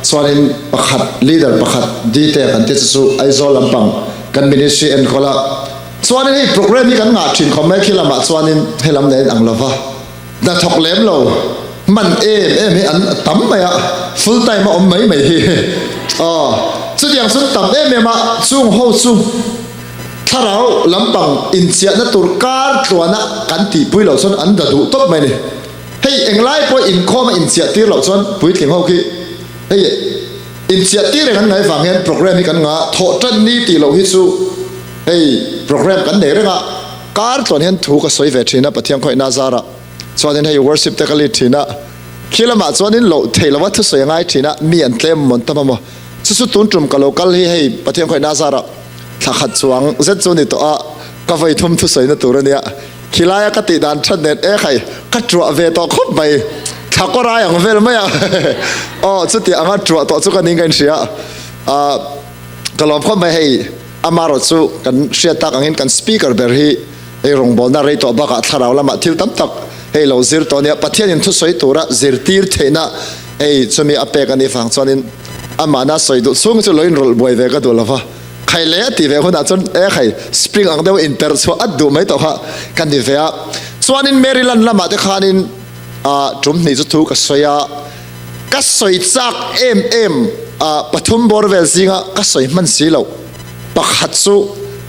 Swanin pakhat leader pakhat dite kan te chu aizo lampang kan ministry en kola swanin hi program ni kan nga thin khomai khilama swanin helam nei ang lova da thok lem lo man em hi an tam maya full time om mai mai hi chu diang sun tam em ma chung ho chu tharau lampang in chia na turkar tuana kan ti pui lo son an da du top mai ni hei englai po in khoma in chia tir lo son pui tling ho ki hei in chia tir kan ngai wang hen program hi kan nga tho tan ni ti lo hi chu hei program kan ne renga kar ton hen thu ka soi ve thina pathiam khoi na zara chuanin hei worship te kali thina khilama chuanin lo theilawa thu soi ngai thina mi an tlem mon tamamo chu tun tum ka local hi hei pathiam khoi na zara thakhat chuang zet chu ni to a ka vai thum thu soi na turania khilaya ka ti dan than net e khai ka tru ve to khop mai thakora yang vel maya chu ti anga tru to chu ka ning kan sia kalom khop mai hei amaro chu kan sia tak angin kan speaker ber hi e rong bol na rei to ba ka tharau lama thil tam tak hei lo zir to nia pathian in thu soi tura zir tir theina ei chumi ape kan ni fang chuanin amana soi du chung chu loin rol boi ve ka du lova khai le ti ve khona chon e khai spring ang deu inter so adu mai to ha kan di ve a chuanin maryland lama te khanin tum ni chu thu ka soya ka soi chak em pathum borvel singa ka soi man si lo pakhat chu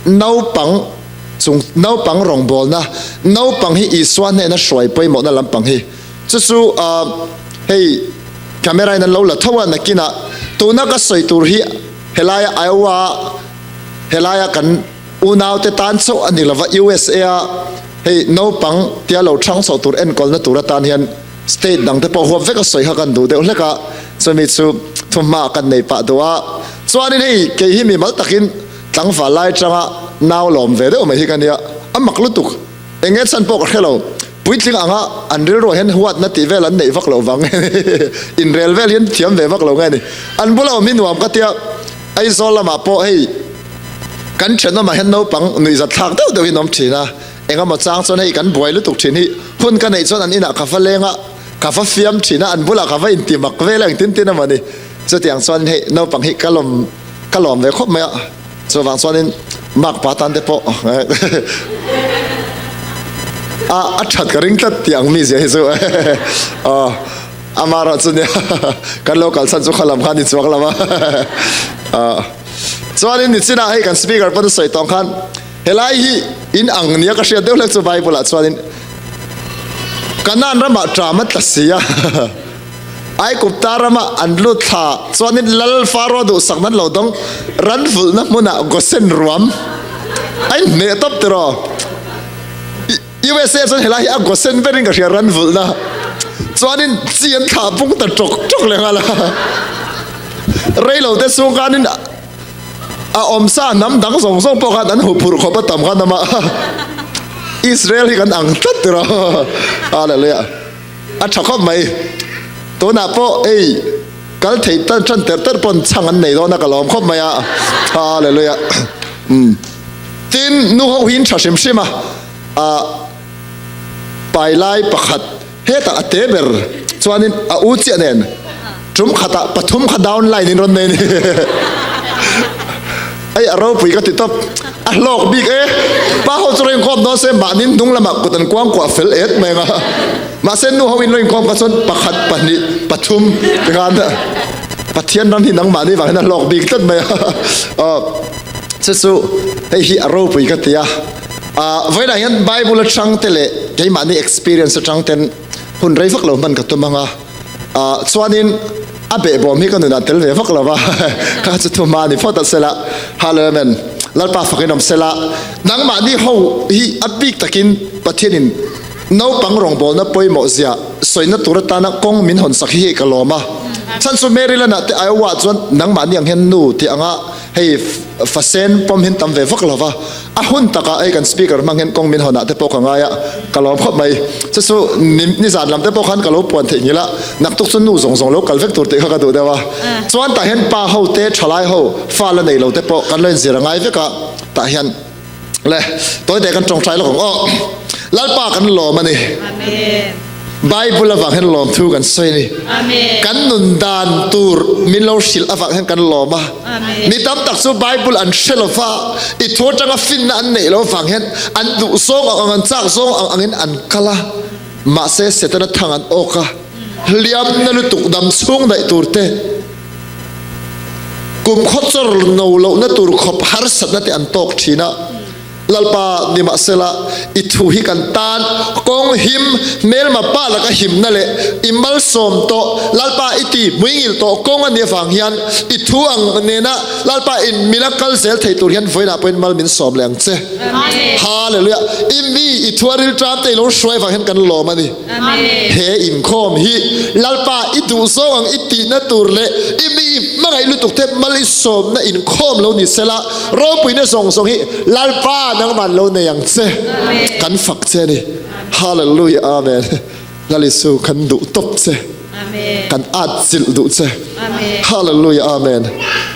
nau pang rong bol na nau pang hi iswan ne na shroi poi mo na lampang hi chu hei camera in lo la thawa nakina to na ka soi tur hi helaya aiwa helaya kan unaw te tan so ani lova USA hei no pang tia lo thang so tur en kol na tur tan hian state dang te po ho veka soi ha kan du de leka chumi chu thuma kan nei pa dowa chuanin hei ke hi mi mal takin tlang fa lai changa naw lom ve de o mai hi kan ya amak lutuk enge chan pok hello puitling anga anril ro hen huat na ti vel an nei vak lo wang in rel vel hian thiam ve vak lo ngai ni an bulo min nuam ka tia ai zolama po hei kan chena ma hen no pang nui za thak deu deu hinom thina enga ma chang chon hei kan boi lutuk thin hi hun kan nei chon an ina ka fa lenga ka fa fiam thina an bula ka fa in ti mak veleng tin tin amani chu tiang chon hei no pang hi kalom ve khop ma chu wang chonin mak patan te po a that ka ring tat tiang mi je zo amara chunia kan local san chu khalam khani chuak lama chuanin ni china hei kan speaker pa soi tong khan helai hi in ang nia ka sia deulek chu bible a chuanin kanan rama drama tasia ai kupta rama anlu tha chuanin lal faro du sakman lo dong ran ful na muna gosen ruam ai ne top tero USA chon helai a gosen bering ka sia ran ful na chuanin chian tha pung ta tok le ngala reilo te sung kanin om sa nam dang song po kan an hupur kho pa tam kan ma Israel hi kan ang tat ro hallelujah a thakop mai to na po ei kal thei tan chan ter pon chang an nei do na kalom khop mai a hallelujah tin nu ho hin thashim shima pai lai pakhat heta ateber chuanin a u chi nen tum khata pathum kha down line in ron nei ni ai aro pui ka ti top a lok big pa ho choreng khom no se ma nin dung lama kutan kwang kwa fel et menga ma sen nu ho in loin khom ka chon pakhat pani pathum ngan pathian ram hi nang ma ni wa na lok big tat me chu hei hi aro pui ka tia voida yan bible chang tele ke ma ni experience chang ten hun rei vak lo man ka tumanga chuanin abe bom hi kan na tel ve vak lawa ka chu thuma ni phota sela halamen lalpa fakinom sela nang ma ni ho hi abik takin pathianin no pang rong bol na poimo zia soina turata na kong min hon sakhi kaloma chan su maryland te aiwa chon nang ma ni ang hen nu ti anga hei fasen pom hin tam ve vak lawa a hun taka ai kan speaker mang hen kong min hona te pok anga ya kalom khop mai chu ni zan lam te pok khan kalo pon the ngila nak tuk chun nu zong lo kal vek tur te kha ka du dewa chuan ta hen pa ho te thalai ho fa la nei lo te pok kan len zira ngai veka ta hian le toy de kan tong trai lo lalpa kan lo mani amen Bible avak hen lom thu kan soi ni kan nun dan tur min lo sil avak hen kan loma mi tam tak so Bible an shelofa I tho tanga fin na an nei lo wang hen an du song ang an chak song ang angin an kala ma se setana thang an oka liam na lu tuk dam sung dai turte kum khotsor no lo na tur khop har sat na te an tok thina lalpa ni ma sela ithu hi kan tan kong him mel ma pa la ka him na le imal som to lalpa iti muingil to kong an wang hian ithu ang ne na lalpa in miracle sel thei tur hian voina point mal min som leng che hallelujah imi ithuaril tram te lo shoi wang hen kan lo mani he in khom hi lalpa itu so ang iti na tur le imi mangai lu tuk te mal som na in khom lo ni sela ro pui na song song hi lalpa nang man lo na yang che kan fak che ni hallelujah amen lalisu kan du top che kan at sil du che hallelujah amen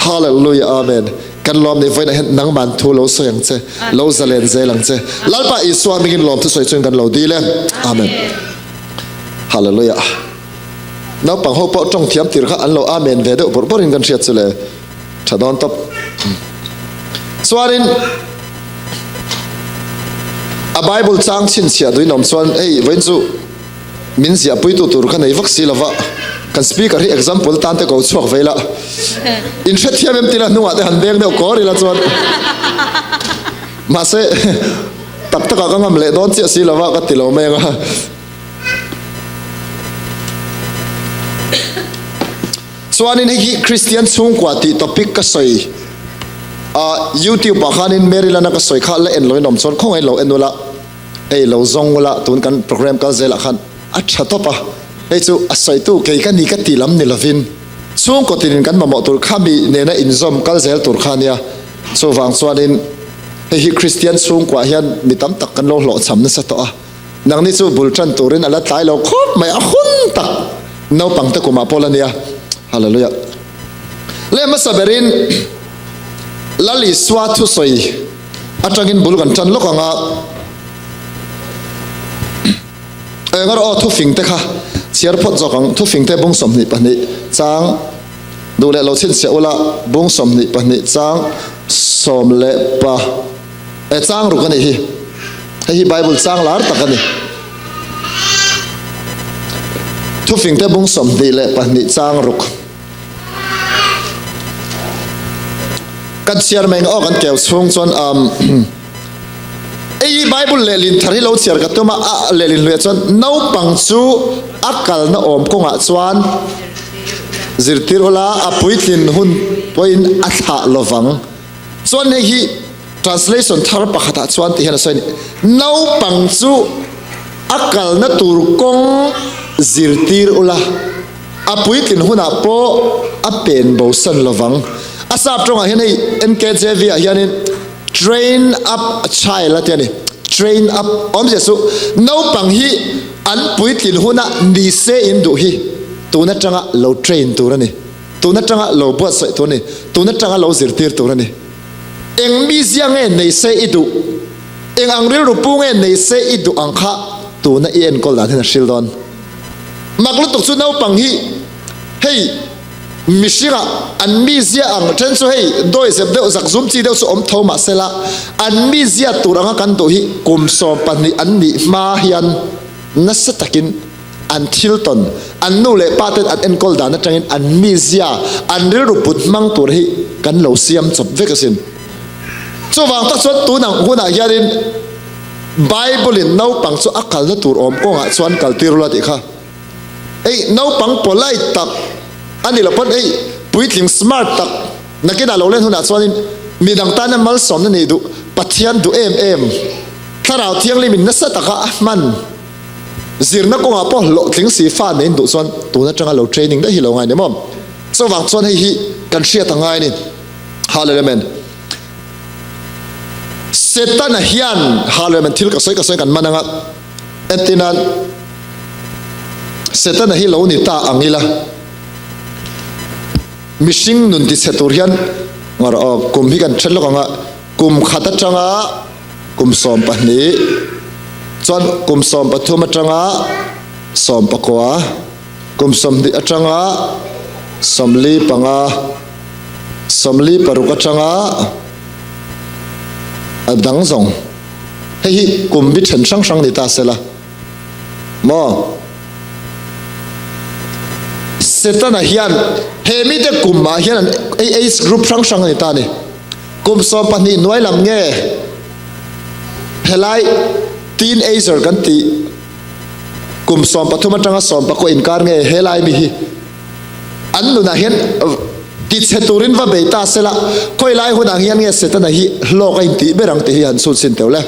hallelujah amen kan lom ni voi na hen nang man thu lo so yang che lo zalen ze lang che lalpa I swa mingin lom thu soi chung kan lo di le amen hallelujah nau pang ho po trong thiam tir kha an lo amen ve de bor borin kan riat chule thadon top swarin a Bible chang chin sia dui nom chuan ei wen chu min sia pui tu tur khan ei vak silava kan speaker hi example tan te ko chuak vela in that hiam em tila nuwa te han beng de ko ri la chuan ma se tak tak ka ngam le don chi silava ka tilo me nga chuanin hi Christian chung kwa ti topic ka soi YouTube pakhanin Maryland ka soi kha la en loi nom chon khong ai lo enula ei lo zong la tun kan program ka zela khan acha topa ei chu asoi tu ke ka ni ka ti lam ni lovin chung ko tin kan ma mo tur khami ne na in zom kal zel tur khania so wang chuanin hi Christian chung kwa hian mi tam tak kan lo hlo cham na sa to a nang ni chu bulchan turin ala tai lo khop mai a hun tak no pang ta kuma polania hallelujah le masaberin lali swa thu soi atangin bulgan chan lokanga engar o thu fing te kha chiar phot jokang thu fing te bung som ni pani chang dule lo chin se ola bung som ni pani chang som le pa e chang ru kani hi Bible chang lar takani thu fing te bung som ni le pani chang ruk kan siar meng o kan keu chung chon ei Bible le lin thari lo chiar ka tuma le lin le chon no pang chu akal na om ko nga chuan zirtir ola apuitlin hun poin atha lovang chuan hi translation thar pakhata chuan ti hena soi no pang chu akal na tur kong zirtir ola apuitlin huna po apen bo san lovang asap tronga hen ei NKJV a hianin train up a child atiani train up om jesu no pang hi an puitlin huna ni se in du hi tuna tanga lo train turani tuna tanga lo bo sai tuni tuna tanga lo zirtir turani eng mi ziang e nei se idu eng angril ru pung e nei se idu angkha tuna en kol da thina shildon maklu tok chu no pang hi hey mishinga an mi zia ang chen so hey doi sep de zak zum chi de so om thoma sela an mi zia turanga kan to hi kum so pani an ni ma hian nasatakin an tilton an nu le patet at en kol dana tangin an mi zia an ru put mang tur hi kan lo siam chop vekasin so wang ta chot tu nang huna hiarin Bible in no pang so akal na tur om ko nga chuan kaltirula ti kha ei no pang polai tak ani lapon ei puitling smart tak nakina lo len huna chuanin midang tan mal som na nei du pathian du em tharau thiang limin na sa taka man zirna ko nga po lo tling si fa nei du chuan tu na tanga lo training da hi lo ngai ne mom so wang chuan hi kan ria tangai ni hallelujah setan hian hallelujah thil ka soi kan mananga entinan setan hi lo ni ta angila mishing nun ti seturian ngar kum hi kan thello nga kum khata tanga kum som pani chon kum som pathuma tanga som pakwa kum som di atanga somli panga somli paruka changa abdang zong hei kum bi chen sang sang ni ta sela mo setana hian he mi te kum ma hian age group sang sang ni ta ni kum som pa ni noi lam nge helai teenager kan ti kum som pa thuma tanga som pa ko inkar nge helai mi hi an nu na hian ti cheturin va beita sela koi lai hu na hian nge setana hi lo kain ti berang te hi an sul sin teule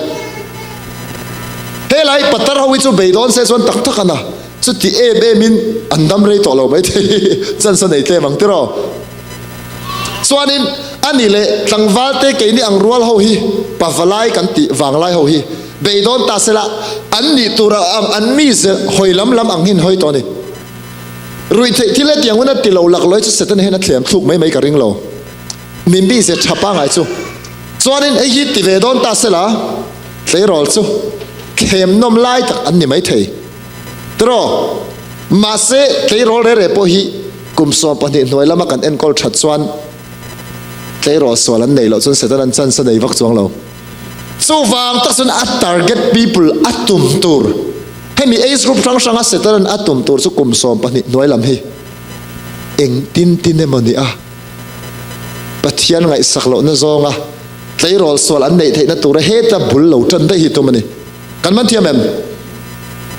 helai patar hawi chu beidon se son tak tak ana chu ti e min andam rei to lo bai the chan so nei te mang tiro chuanin ani le tlangwal te ke ni ang rual ho hi pavalai kan ti wanglai ho hi beidon ta sela an ni tura am an mi se hoilam lam ang hin hoi to ni rui the thile tiang una ti lo lak loi chu setan hena thlem thuk mai ka ring lo min bi se thapa ngai chu chuanin ei hi ti ve don ta sela tlei rol chu khem nom lai tak an ni mai thei tro ma se tlei rol re po hi kum so pa ni noi lama kan en kol that chuan tlei rol so lan nei lo chun setan an chan sa nei vak chuang lo so wang tak sun at target people atum tur hemi age group sang sang setan atum tur chu kum som pa ni noi lam hi eng tin tin e mani a pathian ngai saklo na zonga tlei rol sol an nei theina tur he ta bul lo tan da hi to mani kan man thiam em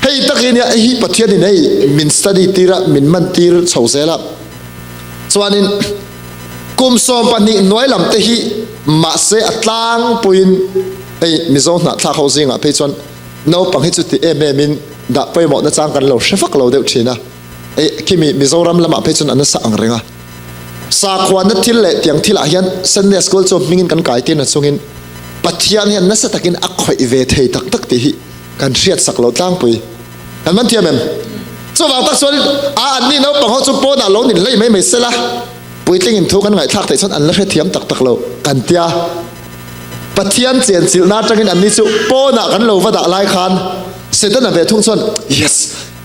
hei takin ya hi pathian ni nei min study tira min man tir chhosela chuanin kum som pa ni noi lam te hi ma se atlang puin ei mizong na thla housing a pe chuan no pang hi chu ti min da poimo na chang kan lo shefak lo deuh thina ei kimi mizoram lama pe chun an sa ang renga sa khwan na thil le tiang thila hian sunday school chu mingin kan kai tin na chungin pathian hian na sa takin a khoi ve thei tak tak ti hi kan riat sak lo tlang pui kan man thiam em chu wang tak chuan a an ni no pang ho chu po na lo ni lei mai sela puitling in thu kan ngai thak thei chuan an la hre thiam tak tak lo kan tia pathian chen chil na tangin an ni chu po na kan lo wa da lai khan setan ve thung chuan yes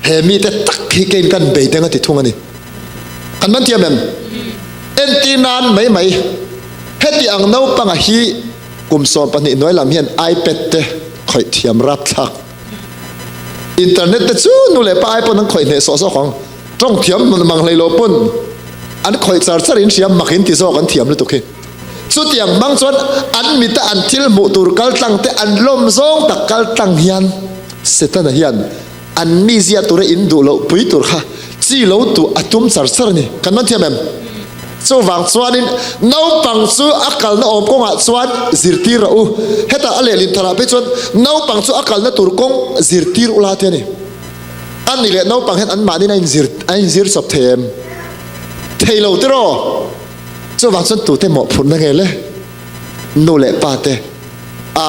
he mi te tak hi kein kan be tenga ti thung ani kan man thiam em en ti nan mai heti ang no panga hi kum so pani noi lam hian ipad te khoi thiam rap thak internet te chu nu le pa iphone ang khoi ne so khong tong thiam mang lei lo pun an khoi char in siam makin ti so kan thiam lu tukhi chu tiang mang chuan an mi ta an thil mu tur kal tlang te an lom zong tak kal tlang hian setan hian an mi zia tur in du lo pui tur kha chi lo tu atum char ni kan man thiam em chu wang chuanin no pang chu akal na om konga chuan zirtir ra u heta ale lin thara pe chuan no pang chu akal na tur kong zirtir ula te ni an ni le no pang hen an mani na in zir sop them thailo tero chu wang chuan tu te mo phun na nge le no le pa te a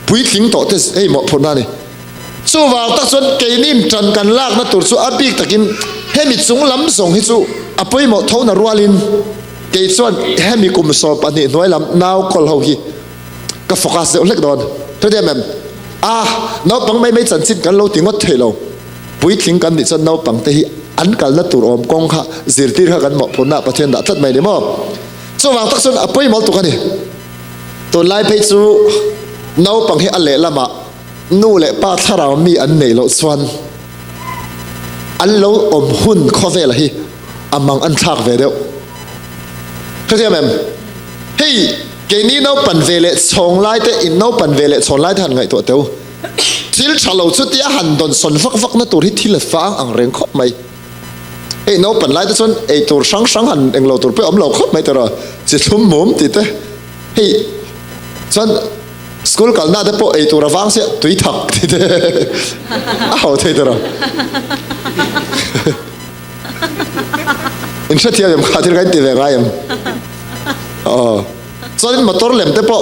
pui thing to te ei mo phun na ni chu wang ta chuan keinin tran kan lak na tur chu abik takin hemi chung lam song hi chu apoi mo thona rualin ke chuan hemi kum so pani noi lam naw kol ho hi ka focus de lek don to dem no pang mai chan chin kan lo tingot thelo pui thing kan ni chan no pang te hi an kal na tur om kong kha zirtir kha kan mo phuna pathian da that mai ni mo chu wang tak chuan apoi mo tu kani to lai pe chu no pang hi ale lama nu le pa tharaw mi an nei lo chuan an lo om hun khovel hi amang an thak ve deuh khatiam em hei ke ni no pan vele chong lai te in no pan vele chong lai than ngai to teu thil thalo chu tia han don son vak na tur hi thil fang ang reng khop mai ei no pan lai te chon ei tur sang han eng lo tur pe om lo khop mai tara chi thum mum ti te hei chon school kal na te po ei tur awang se tui thak ti te a ho thei tara in sa tiya yam khatir kai ti ve ga yam chuan motor lem te po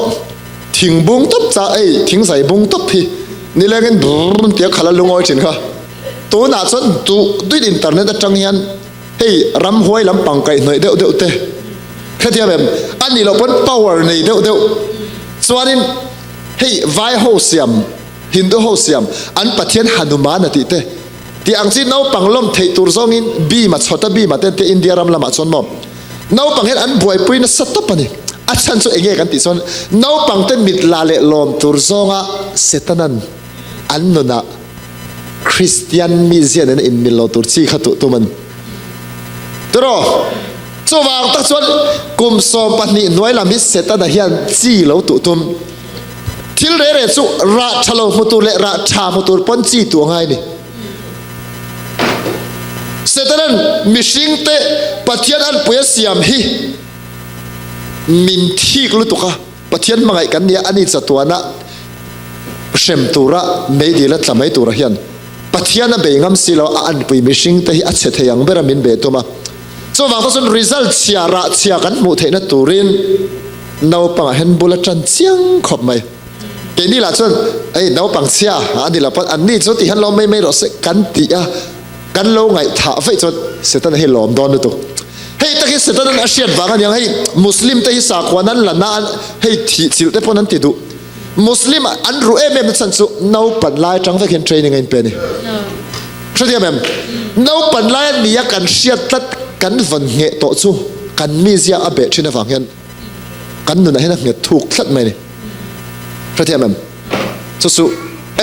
thing bung top cha ei thing sai bung top hi ni lengin brun tia khala lungoi chin kha tu na chuan tu tuit internet atang hian hei ram huai lam pang kai noi deuh te khatia mem ani lo pon power nei deuh chuanin hei vai ho siam hindu ho siam an pathian hanuman ati te ti ang chi no panglom thei tur zong in bi ma chota bi ma te India ram lama chon mom no pang hen an buai puin satop ani achan chu enge kan ti chon no pang ten mit la le lom tur zonga setanan an no na Christian mizian in milo tur chi khatu tuman tro chuwang tak chuan kum som pahnih noi lam hi setana hian chi lo tu tum thil re re chu ra thalo mutur le ra tha mutur pon chi tu ngai ni setanan mishing te pathian an puya siam hi min thik lu tuka pathian mangai kan nia ani chatuana shem tura meidila tlamai tura hian pathian a beingam silo an pui mishing te hi a che theyang bera min be tuma so wang tasun result chia ra chia kan mu theina turin nau pang hen bula chan chiang khop mai ke ni la chon ai nau pang chia ani la pat an ni chu ti han lo mai ro se kan ti a kan lo ngai tha fei chon setan he lom don tu hei ta hi setan an asiat wangan yang hei muslim te hi sa khwanan la na hei thi chil te pon an ti du muslim an ru em chan chu nau pan lai tang ve ken training in pe ni shodi mem nau pan lai ni ya kan siat tat kan van nge to chu kan mi zia a be thina wang hian kan nu na hena nge thuk thlat mai ni shodi mem chu su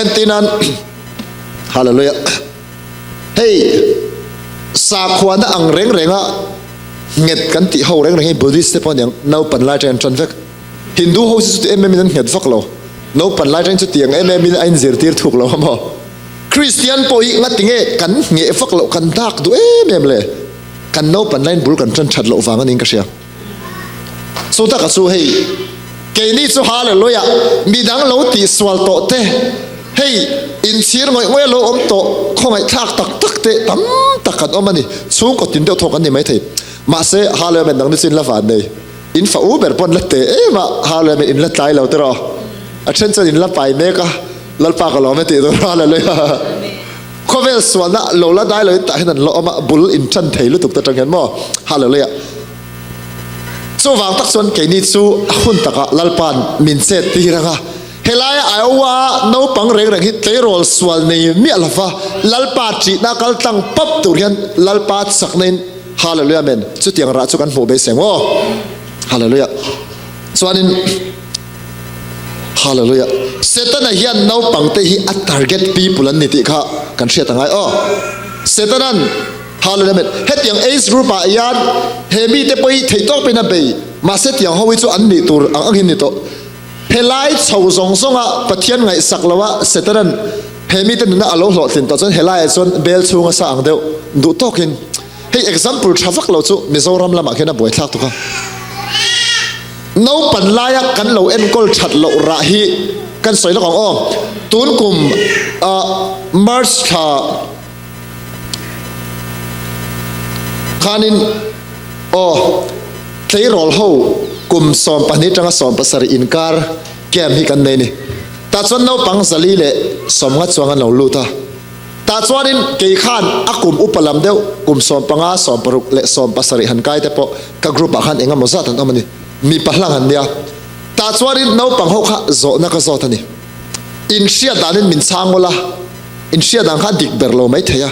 entinan hallelujah hey sa khwana ang reng renga nget kan ti ho reng reng buddhist te pon yang nau pan lai tang tran vek hindu ho su em em nget vak lo no pan lai tang chu tiang em em in zir tir thuk lo mo christian poi ngatinge kan nge vak lo kan dak du em em le kan no pan lai bul kan tran that lo wang anin ka sia so ta ka su hey ke ni chu hallelujah midang lo ti swal to te hey in sir ngoi ngoi lo om to khongai thak tak tak te tam takat omani chung ko tin de thok an ni mai thei ma se hallelujah nang ni sin la van nei in fa uber pon la te e ma hallelujah in la tai lo te ro a chen chen in la pai me ka lal pa ka lo me te do hallelujah khovel swana lo la dai lo ta hinan lo ma bul in chan thei lu tuk ta tang hen mo hallelujah so wang tak son ke ni chu hun taka lalpan min se ti ranga helaya awa no pang reng reng hi terol swal nei mi alfa lalpa chi na kal tang pap tur hian lalpa sak nen hallelujah men chu tiang ra chu kan ho be seng o hallelujah chuanin hallelujah setana hian no pang te hi a target people an ni ti kha kan hria tangai o setanan hallelujah men hetiang age group a yan hemi te poi theitok pe na be ma se tiang ho wi chu an ni tur ang hin ni to helai chau zong zonga pathian ngai saklawa setaran hemi te na alo hlo tin to chon helai chon bel chunga sa ang deu du tokin hey example thafak lo chu mizoram lama khena boi thak to kha no pan laya kan lo en kol that lo ra hi kan soi lo kong o tun kum march tha khanin o tlei rol ho kum som pani tanga som pasari inkar kem hi kan nei ni ta chon no pang zali le som nga chuanga lo luta ta chuanin ke khan akum upalam deu kum som panga som paruk le som pasari han kai te po ka group a khan enga moza tan amani mi pahlang han dia ta chuanin no pang ho kha zo na ka zo thani in sia danin min changola in sia dang kha dik berlo mai theya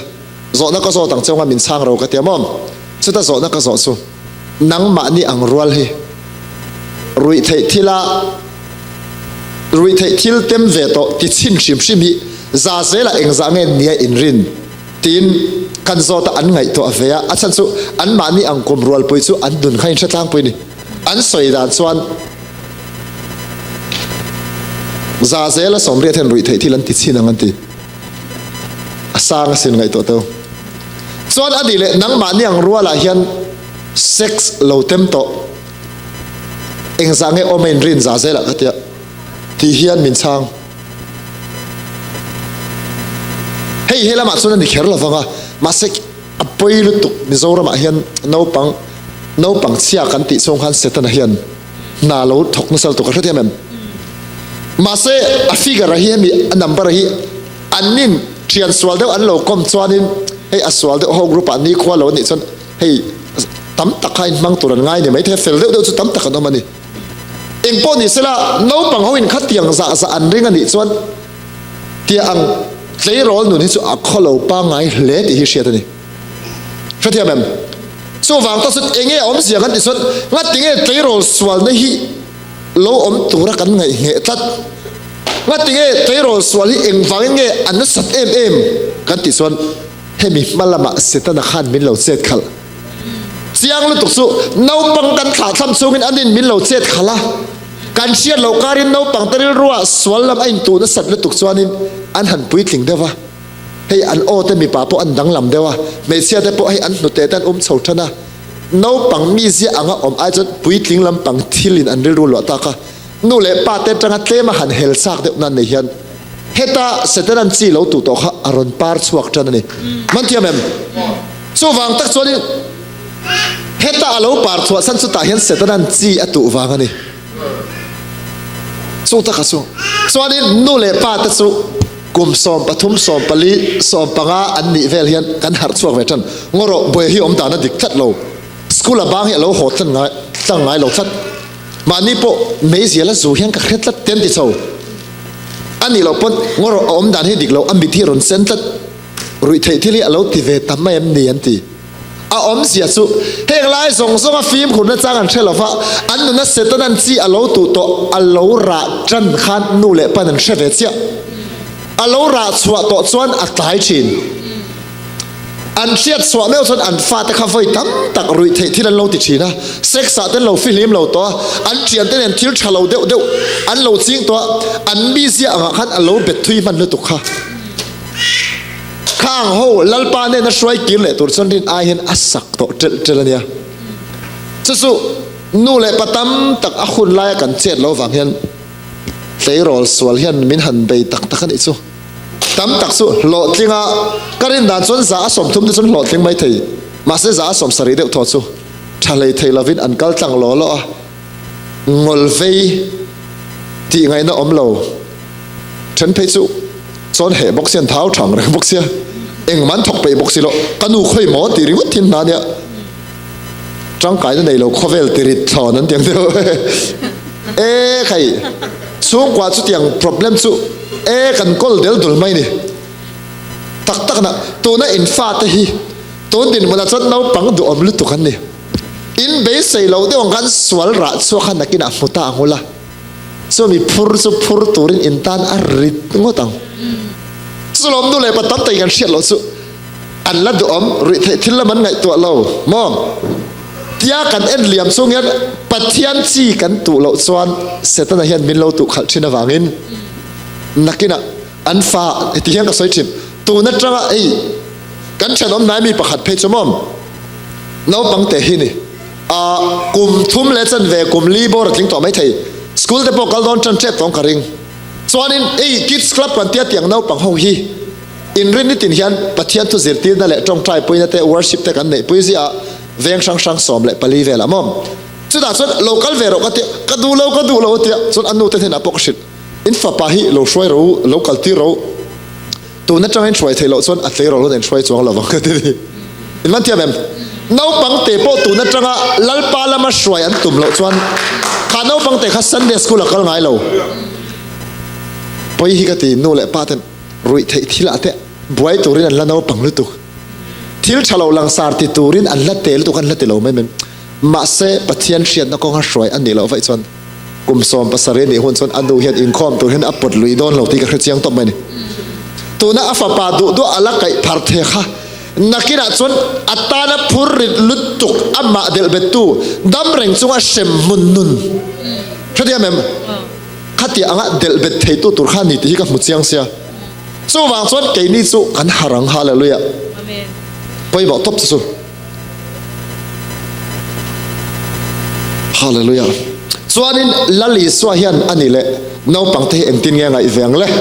zo na ka zo tang chonga min chang ro ka te mom chuta zo na ka zo chu nang ma ni ang rual hi rui thei thil tem ve to ti chin shim shim hi za zela eng za nge nia in rin tin kan zo ta an ngai to avea achan chu an ma ni ang kum rual pui chu an dun khain tlang pui ni an soi dan chuan za zela somre then rui thei thil an ti chin ang an ti asang sin ngai to chuan adile nang ma ni ang ruala hian sex lo tem to eng zange omen rin za zela katia ti hian min chang hei hela ma chuna ni kher la wanga ma sek apoi lu tu mizoram a hian no pang chia kan ti chong han setan hian na lo thok na sal to ka thia mem ma se a figure hi mi a number hi anin trian swal de an lo kom chuanin hei a swal de ho group ani khwa lo ni chon hei tam takhain mang turan ngai ni mai the fel de chu tam takan o mani engpo ni sela no pang hoin khatiang za za an ring ani chuan tia ang lấy rồi nụ hình số à khó lâu ba ngày lệ thì hiển thị phát hiện em số vàng ta xuất nghe ông gì cái xuất ngắt tiếng nghe lấy rồi swal này hi lâu ông tu ra cái ngày nghe tắt ngắt tiếng nghe lấy rồi swal hi em vàng nghe anh nó sạch em cái tí xuất hay mình mà làm sẽ ta nakhan mình lâu chết khal siang lu tục su nấu bằng căn thả thăm xuống anh nên mình lâu chết khalaกันเชียร์เราการินเอาปังตะริรัวสวรรค์ลำไอ้ตัวนั้นสัตว์และตุกสวานินอันหันปุยถึงได้ว่าให้อันโอแต่มีป่าพวกอันดังลำได้ว่าไม่เชียร์แต่พวกให้อันหนุเตตันชาวชนะเอาปังมีเสียอ่างอมไอ้จนปุยถึงลำปังที่ลินอันริรัวหลวตากะนู่นแหละป่าเตจังเตมาหันเฮลซากเด็กนั่นในเฮียนเฮตาเสด็จนันจีเราตุโตค่ะอารอนปาร์สวักจันนี่มันเทียมเอ็มสู้ฟังตักสวานินเฮตาเราปาร์สวักสันสุดท้ายเห็นเสด็จนันจีอตุวังนี่สู้ตะกสู้ส่วนนี้นู่นเลยป้าตะสู้กุมสอมปฐุมสอมปลีสอมปังอาอันนี้เวลเฮียนกันหาช่วงเวทันงรบวยฮิอมตานัดิกทัดเราสกุลบางเฮเราโหดตั้งไงเราทัดมานี่พวกไม่เสียละจู่เฮียนกับเคล็ดลับเต็มที่เจ้าอันนี้เราปนงรอมดานให้ดิกเราอันบิที่รอนเซนตัดรุ่ยเทที่เลี้ยเราที่เวทำไม่เนียนตีอมเสียสุเฮงไล่ส่งฟิล์มคุณนั่นจ้างกันเชลฟ้าอันนั้นเสร็จนั้นจีอโลตุโตอโลระจันขันนู่นเลยปันนั้นเชฟเซียอโลระสวะโตส่วนอัตไลชินอันเชียดสวะไม่เอาส่วนอันฟาตะคาไฟตั้มตักรุ่ยที่นั่นเราติดชีนะเซ็กซ์แต่เราฟิล์มเราตัวอันเชียนแต่เนี่ยทิ้งชาเราเดียวอันเราจริงตัวอันมีเสียอ่ะขันอโลเบ็ดทุยมันเลยตุกค่ะข้างหูลัลปาเนี่ยน่าช่วยกินเลยตัวส่วนที่อาเห็นอัศกโตเจริญเนี่ยสุนู่นเลยปะตั้มตักอาคุณไล่กันเจ็ดเราฟังเห็นเตยรอลสวลเห็นมินหันไปตักกันอีกสุตั้มตักสุหลอดทิ้งอ่ะการินด่านส่วนสาสมทุ่มที่ส่วนหลอดทิ้งไม่ถี่มาเสียสาสมสรีเดียวทอดสุทะเลเทลวินอันกัลตังหล่อละงอลเฟยที่ไงนะอมเราฉันเพสุส่วนเหตุบกเสียนเท้าถังเลยบกเสียเองมันถกไปบกสิโลกันดูค่อยหมอตีริวัดทินนาเนี่ยจังไก่ในเราข้อเวลตีริดถอนั้นเดียวเดียวใครสูงกว่าสุดอย่าง problem สุกันก้ลเดลดุลไม่นี่ตักนะตัวนั้นอินฟาตฮีตัวดินมันจะน้าปังดูอมลุตุกันนี่อินเบสใส่เราเดี๋ยวกันสวลระสวขันนักกินมุตางูละส่วนมีพูดตัวรินอินตันอาริดงอตังสลอมดูเลยปะตั้มตีกันเชียดเราสุอันละดูอมริทิละมันไงตัวเรามองเทียกันเอ็นเหลี่ยมสูงยันปัทยันจีกันตัวเราส่วนเสร็จแล้วเห็นมินเราตุขัดชินวางินนักกินอันฟ้าที่ยังก็สวยชิมตัวนั่นจังไอ้กันฉันอมนายมีประคัดเพชรมอมน้องบังเตหินี่กลุ่มทุ่มเลสันเวกลุ่มลีบอร์ทิ้งต่อไม่ไทยสกูลเดปอกลดอนจันเจ็ดต้องกระริงส่วนนี้คิดสครับกันเตี้ยเตียงน้าปังห้องฮีอินรินนี่ตินเฮียนปัทยันตุจิรตีนั่นแหละจงใจปุยนั่นแต่วอร์ชิปแต่กันเนี่ยปุยสิเวียงช่างสอมเลยปลีเวลามอมสุดท้ายส่วน local เวรก็เตี้ยก็ดูเราเตี้ยส่วนอันนู้นเท่านั้นปกติอินฟ้าพาฮีเราช่วยเรา local ที่เราตัวนั้นจะให้ช่วยเทเราส่วนอัตเลเราเราเนี่ยช่วยจวงเราบังกันดีอินมันเทียบแบบน้าปังเตะโปตัวนั้นจะลัลปาลมาช่วยอันตุ่มเราส่วนข้าน้าปังเตะข้า Sunday school ก็ง่ายเราไปฮิกตีนู่นแหละป้าท่านรุ่ยที่ละเตะบวยตัวรินอันละน้าปังลุตุที่เราเราลังสารติตัวรินอันละเตลตุกันละเตลเราไม่เป็นมาเสปะเทียนเชียนนักกองช่วยอันนี้เราไว้ส่วนกลุ่มสอมภาษาเรียนหุ่นส่วนอันดูเห็นอินคอมตัวเห็นอัปปดลุยโดนเราตีกับเชียงตบไปนี่ตัวนั้นอัฟปาดูอัลลักไก่พาร์เทค่ะนักกีฬาส่วนอัตตาณพูริดลุตุกอัมมาเดลเบตูดัมเริงส่งอาเชมมุนนุนเข้าใจไหมขัดที่อ่างเดลเบตเทตุตุรขานิที่กับมุดเสียงเสียสู้วางส่วนเกนี่สู้กันหารังฮาเลลูยาไปบอกทบสู้ฮาเลลูยาส่วนนี้ลลีสวายันอันนี้แหละน้องปังเทเอ็นตินยังไงเวียงเลย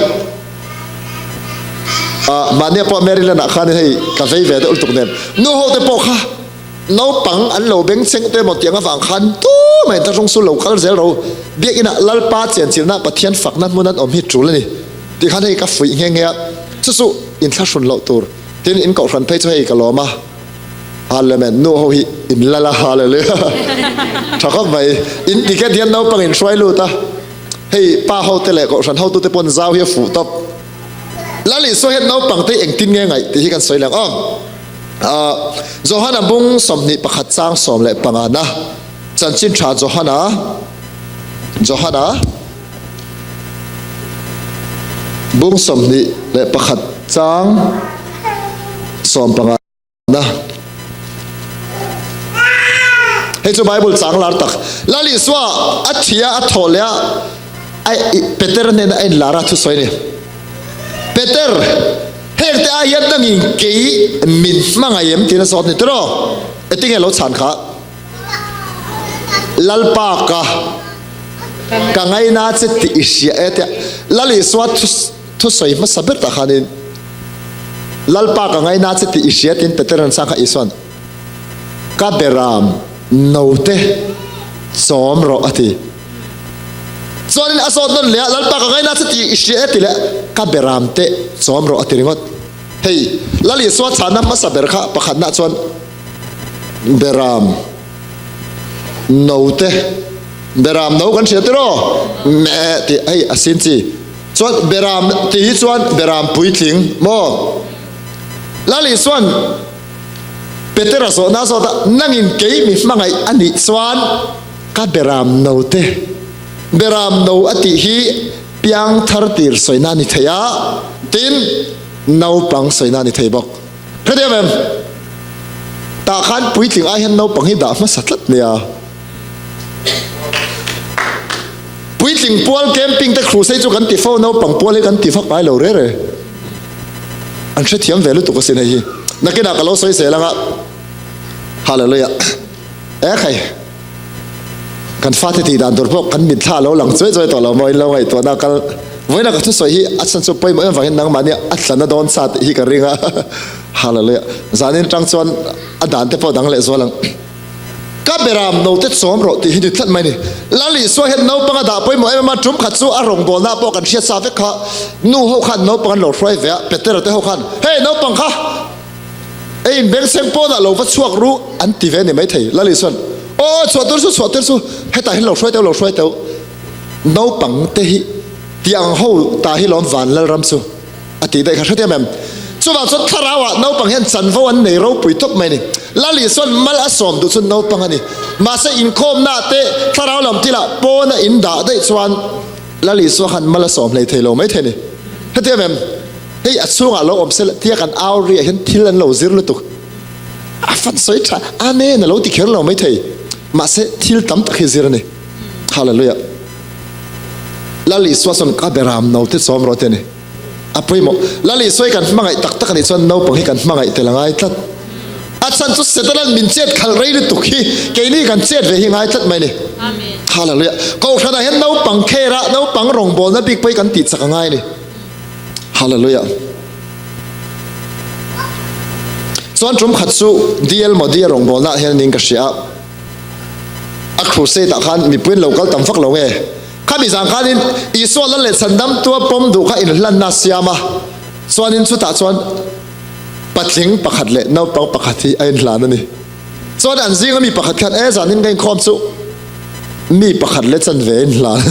มาเนี่ยพอเมริลนักขันให้กาแฟเวดอุลตุกเนมนู้โฮเตปอกค่ะน้องปังอันเราเบ่งเซ็งเตหมดยังฝั่งขันตู้ไม่ต้องส่งสู้เราเขาเสียเราเบียกินะลัลปาเจียนจิลนะปะเทียนฝักนั้นมุนันอมฮิจูเลยนี่ที่ขันให้กาแฟเงี้ยสู้อินทัชนเราตัวที่อินก่อฟันเพชรให้กับเรามาฮาเลเมนนู้โฮฮิอินละฮาเลเลยถ้าเขาไปอินที่แค่เทียนน้องปังอินช่วยลูตาให้ป้าเขาเตะก่อฟันเขาตัวเตปนเจ้าเฮียฝูตบ lali so het no pang te eng tin nge ngai ti hi kan soi lang Johana bung somni pakhat chang som le pangana chanchin tha Johana bung somni le pakhat chang som pangana hei chu Bible chang lar tak lali swa athia atholia ai Peter ne ai lara thu soi ne Peter hekte a yat dangin kei min mangayem tina sot ni tro eting elo chan kha lalpa ka ngai na che ti isia ete lali swat thu soi ma saber ta khanin lalpa ka ngai na che ti isia tin Peter an sakha ison ka beram note som ro ati sonin asot non le lalpa ka ngai na che ti isia ete le ka beram te som ro ati ringot hei lali swat chana ma saber kha pakhat na chon beram note beram no kan sia tero me ti ai asin chi chon beram ti chuan beram puitling mo lali swan Peter so na so da nangin kei mi mangai ani chuan ka beram note beram no ati hi piang thar tir soina ni theya tin nau pang soina ni thei bok khadem em ta khan puitling a hen nau pang hi da ma satlat nia puitling pol camping te khru sei chu kan ti fo nau pang pol he kan ti fak pai lo re an che thiam velu tu ko sin hi nakina ka lo soi se langa hallelujah khai kan fati ti dan dor pok kan mit tha lo lang choi choi to lo moi lo ngai to na kal voina ka thu soi hi atsan chu poi mo em wangin nang mani atlana don sat hi ka ringa hallelujah zanin tang chuan adan te po dang le zo lang ka beram no te som ro ti hi ni thlat mai ni lali so het no panga da poi mo em ma tum khat chu arong bol na po kan sia sa ve kha nu ho khan no pang lo hroi ve Peter te ho khan hey no pang kha ei beng seng po da lo va chuak ru an ti ve ni mai thei lali son o chuatur su heta hin lo hroi te no pang te hi tiang ho ta hi lom van lal ram su ati dai kha thate mem chuwa chot tharawa no pang hen chan vo an nei ro pui top mai ni lali son mal asom du chun no pang ani ma se in khom na te tharaw lam tila po na in da dai chuan lali so khan mal asom nei thei lo mai the ni thate mem hei achunga lo om sel tia kan aw ri hen thil an lo zir lu tu a fan soi tha amen lo ti kher lo mai thei ma se thil tam tak hi zir ni hallelujah lali swason ka beram no te som ro te ni apoi mo lali soi kan mangai tak tak ni chon no pang hi kan mangai te langai tlat achan chu setalan min chet khal rei lu tu khi ke ni kan chet ve hi ngai tlat mai ni amen hallelujah ko thana hen no pang khera no pang rong bol na big pai kan ti chak ngai ni hallelujah chuan trum khat chu dial mo dia rong bol na hen ning ka sia a khru se ta khan mi puin local tam fak lo nge khami jang khanin iswa la le sandam tua pom du kha in hlan na siama chuanin chu ta chuan patling pakhat le no pang pakhathi ain hlan ani chuan an zinga mi pakhat khan zanin ngai khom chu mi pakhat le chan ve in hlan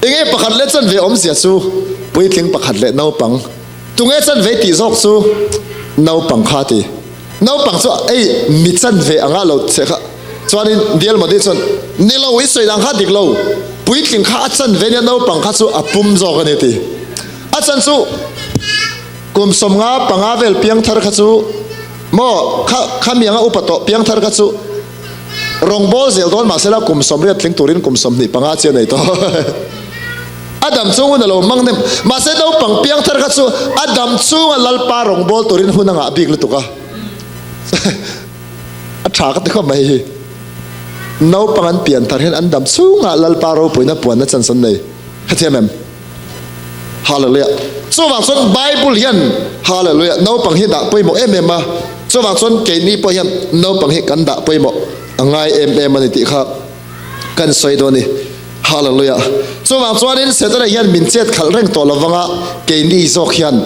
enge pakhat le chan ve om sia chu puitling pakhat le no pang tunge chan ve ti zok chu no pang khati no pang chu ei mi chan ve anga lo che kha chuanin dial modi chon nilo wi soi dang kha dik lo puitling kha achan ve ne no pang kha chu apum zo ka ne ti achan chu kum som nga panga vel piang thar kha chu mo kha mianga upato piang thar kha chu rong bol zel don ma sela kum som ri tling turin kum som ni panga che nei to adam chu na lo mang nem ma se do pang piang thar kha chu adam chu lal pa rong bol turin hunanga big lu tu ka a tha ka te kha mai hi no pangan pian thar hen andam chunga lal paro poina puan na chan san nei hathiam em hallelujah so wang son bible hian hallelujah no pang hi da poimo em ma so wang son ke ni po hian no pang hi kan da poimo angai em ani ti kha kan soi do ni hallelujah so wang chuan in setara hian min chet khal reng to lawanga ke ni zok hian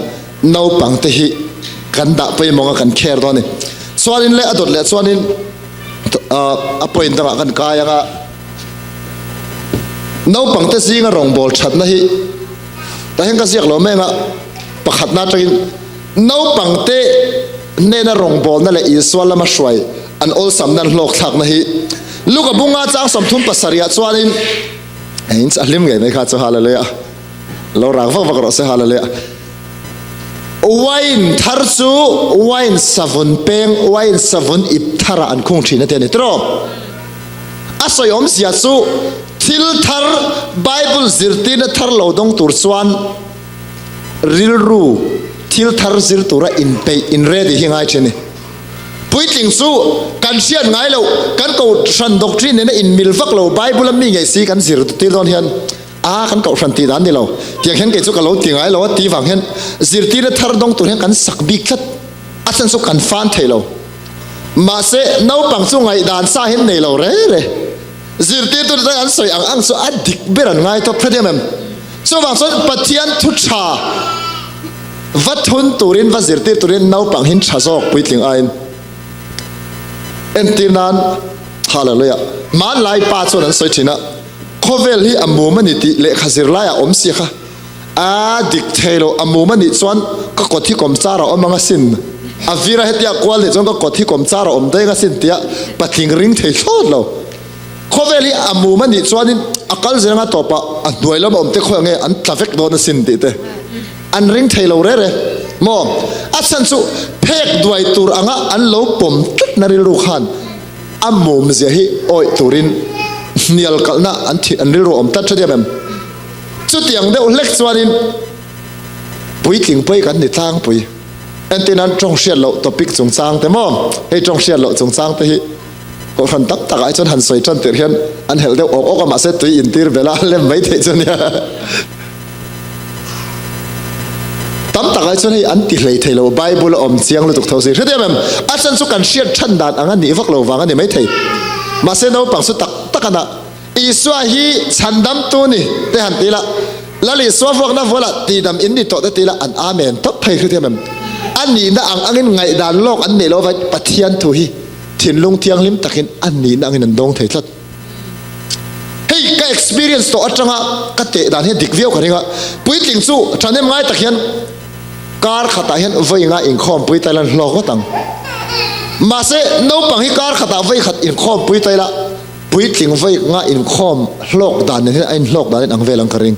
no pang te hi kan da poimo nga kan kher do ni chuan in le adot le chuan in a point nga kan kaya nga no pang te singa rong bol that na hi ta hen ka siak lo me nga pakhat na tangin no pangte ne na rong bol na le iswal lama shwai an ol sam nan hlok thak na hi luka bunga chang som thum pasaria chuanin ein alim ngai mai kha chu hallelujah lo rang vak vak ro se hallelujah wine thar chu wine savun peng wine savun ip thara an khung thina te ni tro asoi om sia chu thil thar bible zirtin thar lo dong tur chuan ril ru thil thar zir tura in pe in ready hingai chini puiting chu kan sian ngai lo kan ko tran doctrine ne in mil vak lo bible mi ngai si kan zir ti don hian kan ko tran ti dan ni lo tiang hen ke chu ka lo ti ngai lo ti wang hen zir ti na thar dong tur hen kan sak bi khat asan chu kan fan thei lo ma se no pang chu ngai dan sa hen nei lo re re zir ti tu da an soi ang chu adik beran ngai to phadem so wang so pathian thu tha vathun turin va zir ti turin no pang hin tha jok puitling ain entinan hallelujah man lai pa chon an soi thina khovel hi amu mani ti le khazir la ya om si kha dik thelo amu mani chuan ka kothi kom chara omanga sin avira hetia kwal le chon ka kothi kom chara om dai ga sin tia pathing ring thei thot lo khovel hi amu mani chuan in akal zenga topa a duailam om te khoange an tlavek don sin ti te an ring thei lo re re mo asan chu phek duai tur anga an lo pom tat naril ru khan amum zia hi oi turin nial kalna an thi an ril ro om tat thadiam em chu tiang de lek chuanin pui tling pui kan ni tlang pui antinan trong shiat lo topic chung chang te mo hei trong shiat lo chung chang te hi ko ran tak tak ai chon han soi chan ter hian an hel de ok ma se tui in tir bela lem mai the chon ya tam tak ai chon hei an ti hlei thei lo bible om chiang lu tuk tho si thadiam em asan chu kan shiat than dan anga ni vak lo wanga ni mai thei ma se no pang su tak takana iswa hi chandam tu ni te han tila lali swa vok na vola ti dam in ni to te tila an amen top phai thadiam em ani na ang angin ngai dan lok an ne lo vai pathian thu hi thin lung thiang lim takin ani na angin an dong thei thlat hey ka experience to atanga ka te dan he dik view ka ringa puitling chu thanem ngai takhian kar khata hian voi nga in khom pui tailan hlo ko tang ma se no pang hi kar khata voi khat in khom pui taila puitling voi nga in khom hlok dan ne ain hlok dan ang velang karing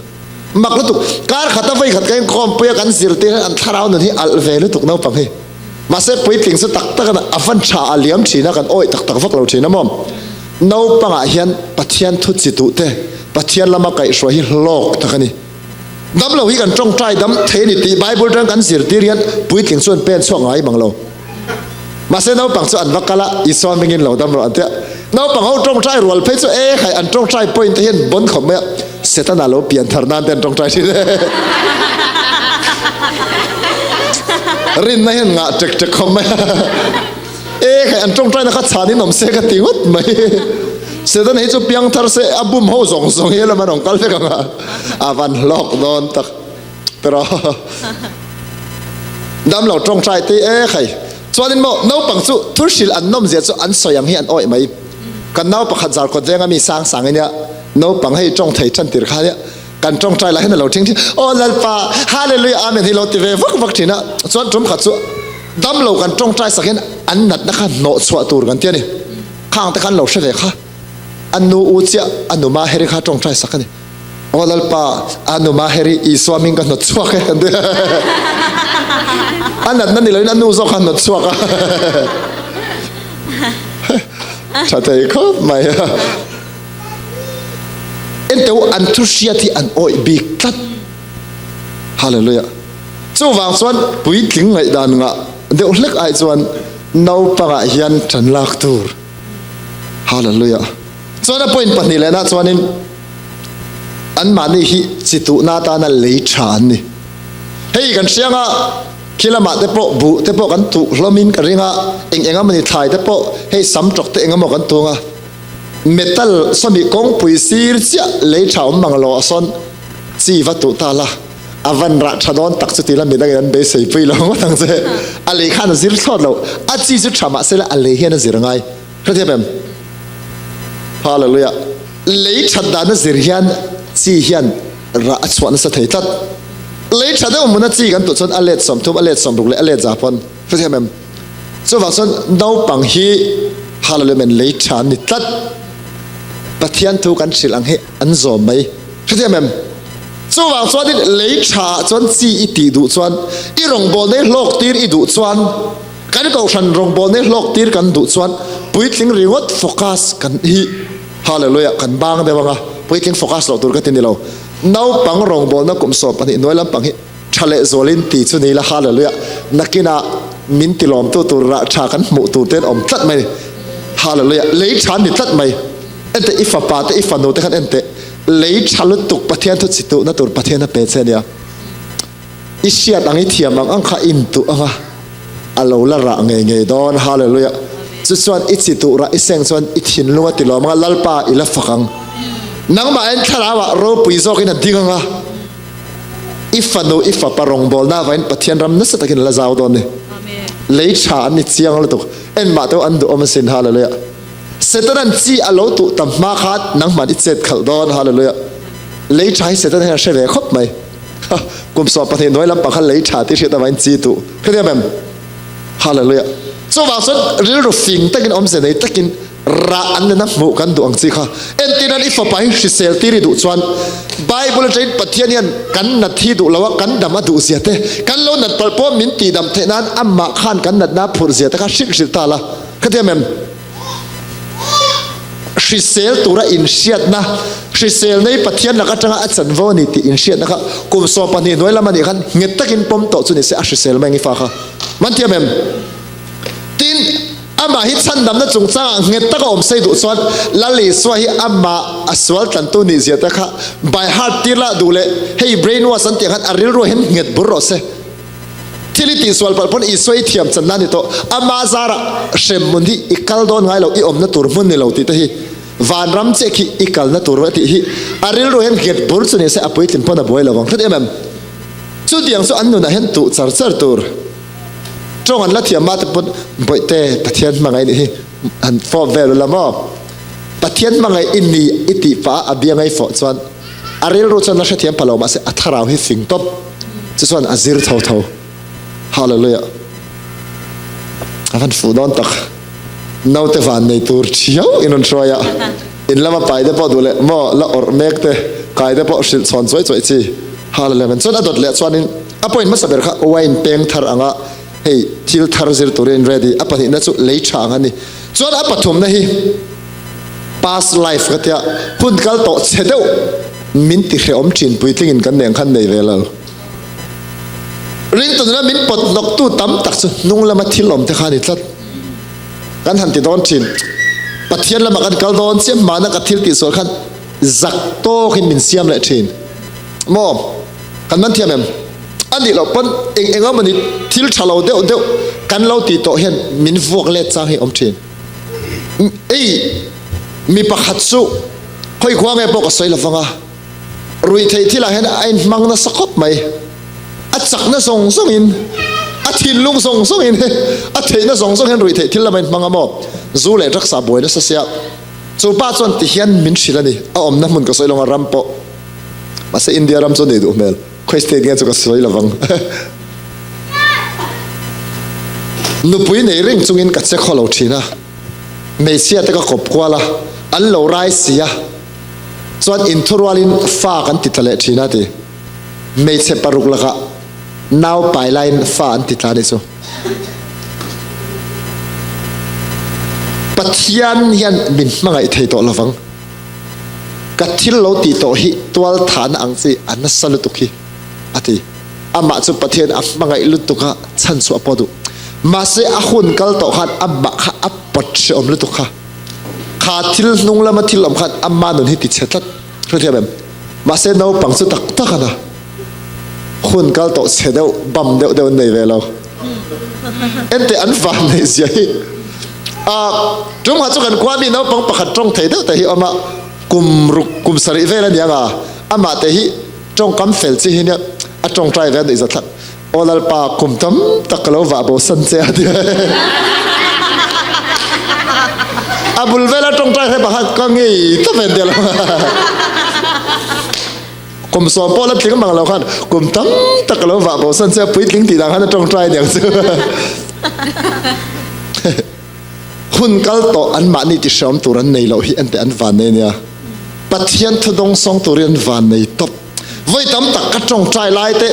mak lu tu kar khata voi khat kain khom pui kan zir te an tharau no hi al velu tuk no pang hi ma se puitling su tak tak na afan cha aliam thina kan oi tak tak vak lo thina mom no panga hian pathian thu chi tu te pathian lama kai shwa hi hlok takani dam lo hi kan trong trai dam theni ti bible tang kan zir ti rian puitling chuan pen chuang ai bang lo ma se no pang chu an vakala iswa mengin lo dam ro ante no pang ho trong trai rol phe chu khai an trong trai point hian bon khom me setana lo pian tharnan ten trong trai si rin na hian nga tek tek khom me khai an trong trai na kha chani nom se ka tingot mai sedan hi chu piang thar se abum ho zong zong hela manong kal fe ka avan lok don tak pero dam lo trong trai ti khai chuanin mo no pang chu thursil an nom zia chu an soyang hi an oi mai kan nau pakhat zar ko jenga mi sang sang ania no pang hei trong thei chan tir kha ya kan trong trai la hen lo thing o lalpa hallelujah amen hi lo ti ve vak vak thina chuan trum khat chu dam lo kan trong trai sakhen an nat na kha no chwa tur kan tiani khang ta kan lo hre ve kha anu ucia anu ma heri kha trong trai sakani o lalpa anu ma heri I swamin kan no chwa kha ande anat nan ni lo anu zo khan no chwa ka chatai ko mai ento an thusiati an oi bi tat hallelujah chu wang chuan pui tling ngai dan nga de ulek ai chuan no panga hian than lak tur hallelujah chuan point pani le na chuanin an mani hi chitu na ta na lei than ni hei kan sianga kilama te po bu te po kan tu hlomin ka ringa enga mani thai te po hei sam tok te enga mo kan tunga metal somi kong pui sir chia lei thau manglo son chi va tu ta la avan ra thadon tak chu ti la mi da gan be sei pui lo tang che ale khan zir thot lo a chi chu thama se la ale hian zir ngai khathe bem hallelujah lei thad da na zir hian chi hian ra achwan sa thei tat lấy trả đâu muốn chiกันตุชนอเลดสมทุบอเลดสมรุกเลยอเลดจ่าพอนเพื่อที่มันส่วนว่าส่วนน้องปังฮีฮาลเลยมันเลยtrảนิตัดปะเทียนทุกันสิลังให้อันโจมไหมเพื่อที่มันส่วนว่าส่วนนี้เลยtrảส่วนจีอีตีดูส่วนอีรงบอลในโลกตีอีดูส่วนกันก็ฉันรงบอลในโลกตีกันดูส่วนปุยทิ้งรีวดโฟกัสกันฮีฮาเลลูยากันบางเดี๋ยวว่าปุยทิ้งโฟกัสเราตัวกันทีนี้เราน้าปังรงบอลนักกุมสอบอันนี้น้อยลำปังฮีทะเลโซลินตีชุนี้ละฮาเลลูยานักกินามินติลอมตัวระชากันหมู่ตัวเต้นอมตัดไหมฮาเลลูยาเลยฉันนี่ตัดไหมเอ็นเตอิฟปาเตอิฟโนเตกันเอ็นเตเลยฉันลุตุกปะเทียนทุสิตุนัตัวปะเทียนนับเป็นเสียเนี่ยอิเชียตังอิเทียมังอังข้าอินตุอ่ะอัลลอฮ์ละระเงยดอนฮาเลลูยาส่วนอิสิตุระอิเซงส่วนอิทินลุงติลอมังลัลปาอิลฟังนังมาเอ็นทาราวะโรปุยโซกินัดดิ้งอ่ะอิฟโนอิฟปารองบอลน่าไว้ปะเทียนรำนัสตะกินละจาวดอนเนี่ยเลยชาอันนี้เสียงละตุกเอ็นมาตัวอันดูอมสินฮาเลลูยาเสตันจีอัลลอฮ์ตุตัมมาขัดนังมันอิเซตขัดดอนฮาเลลูยาเลยชาเสตันให้เชฟคบไหมกุมสอบประเทศน้อยลำปางขันเลยชาที่เชื่อตะวันจีตุคือเดียบแบบฮาเลลูยาส่วนว่าส่วนเรื่องรูฟิงตะกินอมสินตะกินระอันนั้นหมู่กันดวงจีค่ะเอ็นตีนันอิฟไปชิเซลตีริดุชวนไบเบิลใจปะเทียนยันกันนัดที่ดุแล้วว่ากันดำมาดุเสียเตกันโลนัดปลป้อมินตีดำเทนั้นอัมมาขันกันนัดนับผู้เสียแต่ก็ชิกชิตาละคือเดียบแบบชิเซลตัวระอินเชียดนะชิเซลในปะเทียนนักจังอาจารย์วอนิติอินเชียดนะครับกุมสอบปนีน้อยละมันอีกขันเงียตะกินปมโตสุนิเสชิเซลไม่งี้ฟ้าค่ะมันเทียบแบบตินอามาฮิตสันดำนั่นจงจ้างเงียตะก็อมใส่ดุส่วนละลีสวาฮิอามาอสวลตันตุนิเสียตะค่ะใบฮาร์ตีละดูเลยให้เบรนว่าสันติขันอาริลโรเห็นเงียตบุรุษเสที่ลิติสวลปนอีสวยเทียมจันนั่นนี่โตอามาซาระเชมมุนที่อีกัลโดนไงเราอีอมนั่นตัวมุนนี่เราติดที่วานรำเจคิอีกัลนั่นตัวติที่อาริลโรเห็นเงียตบุรุษสุนิเสอปุยตินพนับไว้ระวังทุกเอ็มสุดยังสุดอันนู้นเห็นตุจาร์จาร์ตัวจงอันละเทียมมาแต่ปนบ่อยเตะปะเทียนมาไงนี่อันฟอเวลละมอปะเทียนมาไงอินนี่อิติฟ้าอบียงไงฟอส่วนอาริลรู้จันนัชเทียมพะโลมาเสอัทราวให้สิงตบส่วนอาซิรเท่าฮาเลลูยาอันฟูดอนตักนาวเตวันในตัวเชียวอินนทรอยะอินละมาไปเดปอดูเลยมอละอร์เมกเตกายเดปอสิสอนสวยๆจีฮาเลลูยาส่วนอดเลยส่วนนี้อพอยน์มาสับเบอร์ค่ะวายน์เต็งทารังะเฮ้ยทิลทาร์ซิลตัวเรนเรดี้อพอนี่นั่นสุดเลยช่างอันนี้ส่วนอพอทุ่มนะฮี past life ก็เถอะหุ่นกัลโตเสด็จมินติเขอมจินปุยทิ้งกันเนียงขันในเวลาริงตัวนั้นมินปดนกตู้ตั้มตักสุนุ่งละมาทิลลมเทขานิทัดกันหันติดอนจินปัทเทียนละมากันกัลโดนเสียมานักทิลติส่วนขันจักโตขึ้นมินเสียมเลยจินมอกันมันเทียมอันนี้เราเป็นเองว่ามันทิลชาเราเดียวกันเราตีโตเห็นมินฟวกเล็ดจ้าให้อมจินมีปะขัดสุค่อยคว้าไงปกสวยละฟังอ่ะรุยเทที่เราเห็นไอ้มังน่ะสกปรกไหมอัดจักน่ะส่งอินอัดทินลุงส่งอินอัดเทน่ะส่งเห็นรุยเทที่เราเป็นมังอ่ะมอจูเล่รักษาบ่อยน่ะเสียจูป้าจวนที่เห็นมินชิลนี่อมน้ำมันก็สวยลงรำปอมาเสียอินเดียรำจนนี่ดูเมลค่อยสเตย์กันจุกสวยละฟังนุปุยในเรื่องจุงอินกัดเสกขอเราทีนะไม่เสียแต่ก็ขบกว่าละอันเราไรเสียส่วนอินทรวลินฟ้ากันติดทะเลทีนะทีไม่เสปรุกละก็นาวไปไลน์ฟ้าอันติดทะเลสูปัทยันยันบินมาไงเทโตละฟังกัดที่เราตีโตหิตัวฐานอังซีอันนั้นสลุตุกิอะทีอามาจุปัทยันอับมาไงลุตุกะชันสวปอดุมาเสอขุนกัลโตขัดอับบะขะอับปัดเชอมลุตุกะขาทิลนุ่งละมาทิลอมขัดอัมมานุนฮิติเชตัดรู้ที่แบบมาเสนเอาปังสุตักตักนะขุนกัลโตเสดเอาบัมเดาในเวลาเอ็นเตอันฟันในเสียจงมาจุกันกว่านี่น้องปังประคัดจงเทเดแต่ฮิอามากุมสริเวลนี่อ่ะอามาแต่ฮิจงกำเฟลซีเนี่ยจงใจเวลนี่จะทัดโอลาปาคุมตั้มตะกลาวาโบสันเสียดีอาบุลเวลาจงใจให้บ้านก็งี้ถ้าเป็นเดียว กลมสอบป้อแล้วทิ้งมังเราขันกลมตั้งตะกเราว่าบอกสั้นเสียปุ้ยทิ้งตีดังขันตรงใจอย่างเสือหุ่นกัลโตอันมานี่ที่ชมตัวนั้นในเราเห็นแต่อันวันเนี่ยปัจจัยทุดงสองตัวเรียนวันในตบไว้ตำตักกระจงใจลายเตะ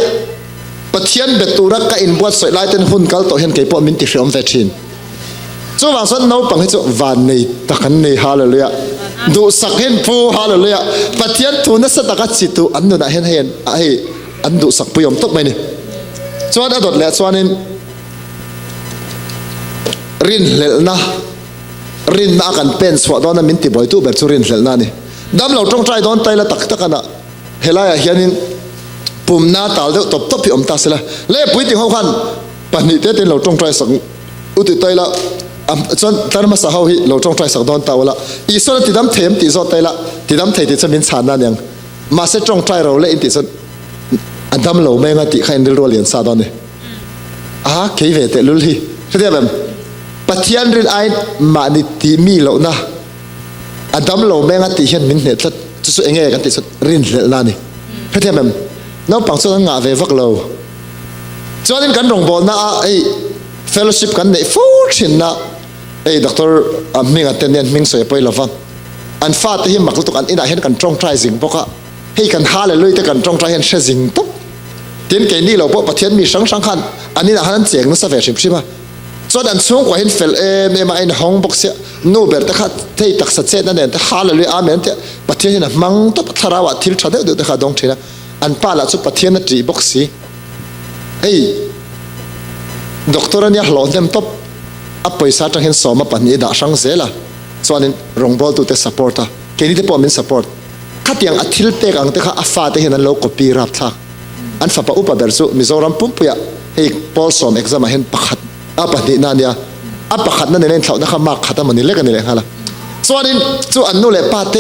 ปัจจัยเบ็ดตัวรักก็อินบวชสวยลายเตะหุ่นกัลโตเห็นเกี่ยวกับมินติชมเวชินจู่ว่าส่วนน้องปังให้จู่วันในตะกันในฮาเลลูยาดูสักเห็นผู้ฮาเลลูยาปัจจัยทุนนั้นสตักจิตตัวอันนู้นเห็นไอ้อันดูสักปุยมตบไหมนี่ส่วนอดดเละส่วนนี้รินเลนะรินนักกันเป็นสวดตอนนั้นมินติบอยตู้แบบสุรินเลนะนี่ดำเราตรงใจตอนไตละตักตะกันอะเฮลัยเฮียนินปุ่มหน้าตาเดียวตบพี่อมตาสิละเล่ปุยติเขาขันปนิเตติเราตรงใจสังอุติไตละจนตอนมาสาวฮิเราตรงใจสักตอนตาวละอีส่วนติดดำเทมติดโซไตละติดดำเทติดจะมินชานั่นยังมาเสตรงใจเราเล่อินติส่วนอันดำเราไม่งั้นติใครในรัวเลียนซาตอนนี้เคยเวทลุลีเขาเรียกแบบปัจจัยรินไอมานิติมีเหล่านะอันดำเราแม่งติเห็นมินเนี่ยจะสุดเองกันติสุดรินเลนานี่เพราะที่แบบน้องปังส่วนงาเวฟักเราจนกันรองบอลนะไอ้เฟลโลชิพกันเนี่ยฟูชินนะไอ้ด็อกเตอร์มิงอัตเนียนมิงสวยไปละฟังอันฟาดที่มักลุตุกันอินาเห็นกันตรงใจสิงปะให้กันหาเลยเลยแต่กันตรงใจเห็นเชสิงตุ๊บเตียนเกนี่เราพวกประเทศมีสังขันอันนี้นะฮันเสียงนั่นสเวชิพใช่ไหมส่วนอันสูงกว่าเห็นเฟลมาอินห้องบ็อกเสียนูเบอร์ตะขัดที่ตักสัตเซนั่นเองแต่หาเลยอาเมนแต่ประเทศนั้นมังตุ๊บทาราวะทิลชาเดดูแต่ขาดงเทนะอันป้าละสุประเทศนั้นจีบ็อกซี่ไอ้ด็อกเตอร์เนี่ยหล่อเต็มตุ๊บอัปไปซาจังเห็นสอมาปันนี้ด่าช่างเสียละส่วนนี้รองบอลตัวเตะซัพพอร์ตแค่นี้ที่พอมินซัพพอร์ตขัดยังอัทิลเตกังเตะข้าอัฟฟาเตเห็นนั้นโลกปีรับทักอันฝ่าปะอุปเบอร์สุมิโซรัมปุ่มปุยให้พอลสอมเอ็กซ์มาเห็นปักขัดอัปนี้นั่นเนี่ยอัปปักขัดนั่นเองเขาเนี่ยข้ามากขัดมันนี่เล็กกันนี่เลยฮะละส่วนนี้ส่วนอันนู้นเลยป้าเต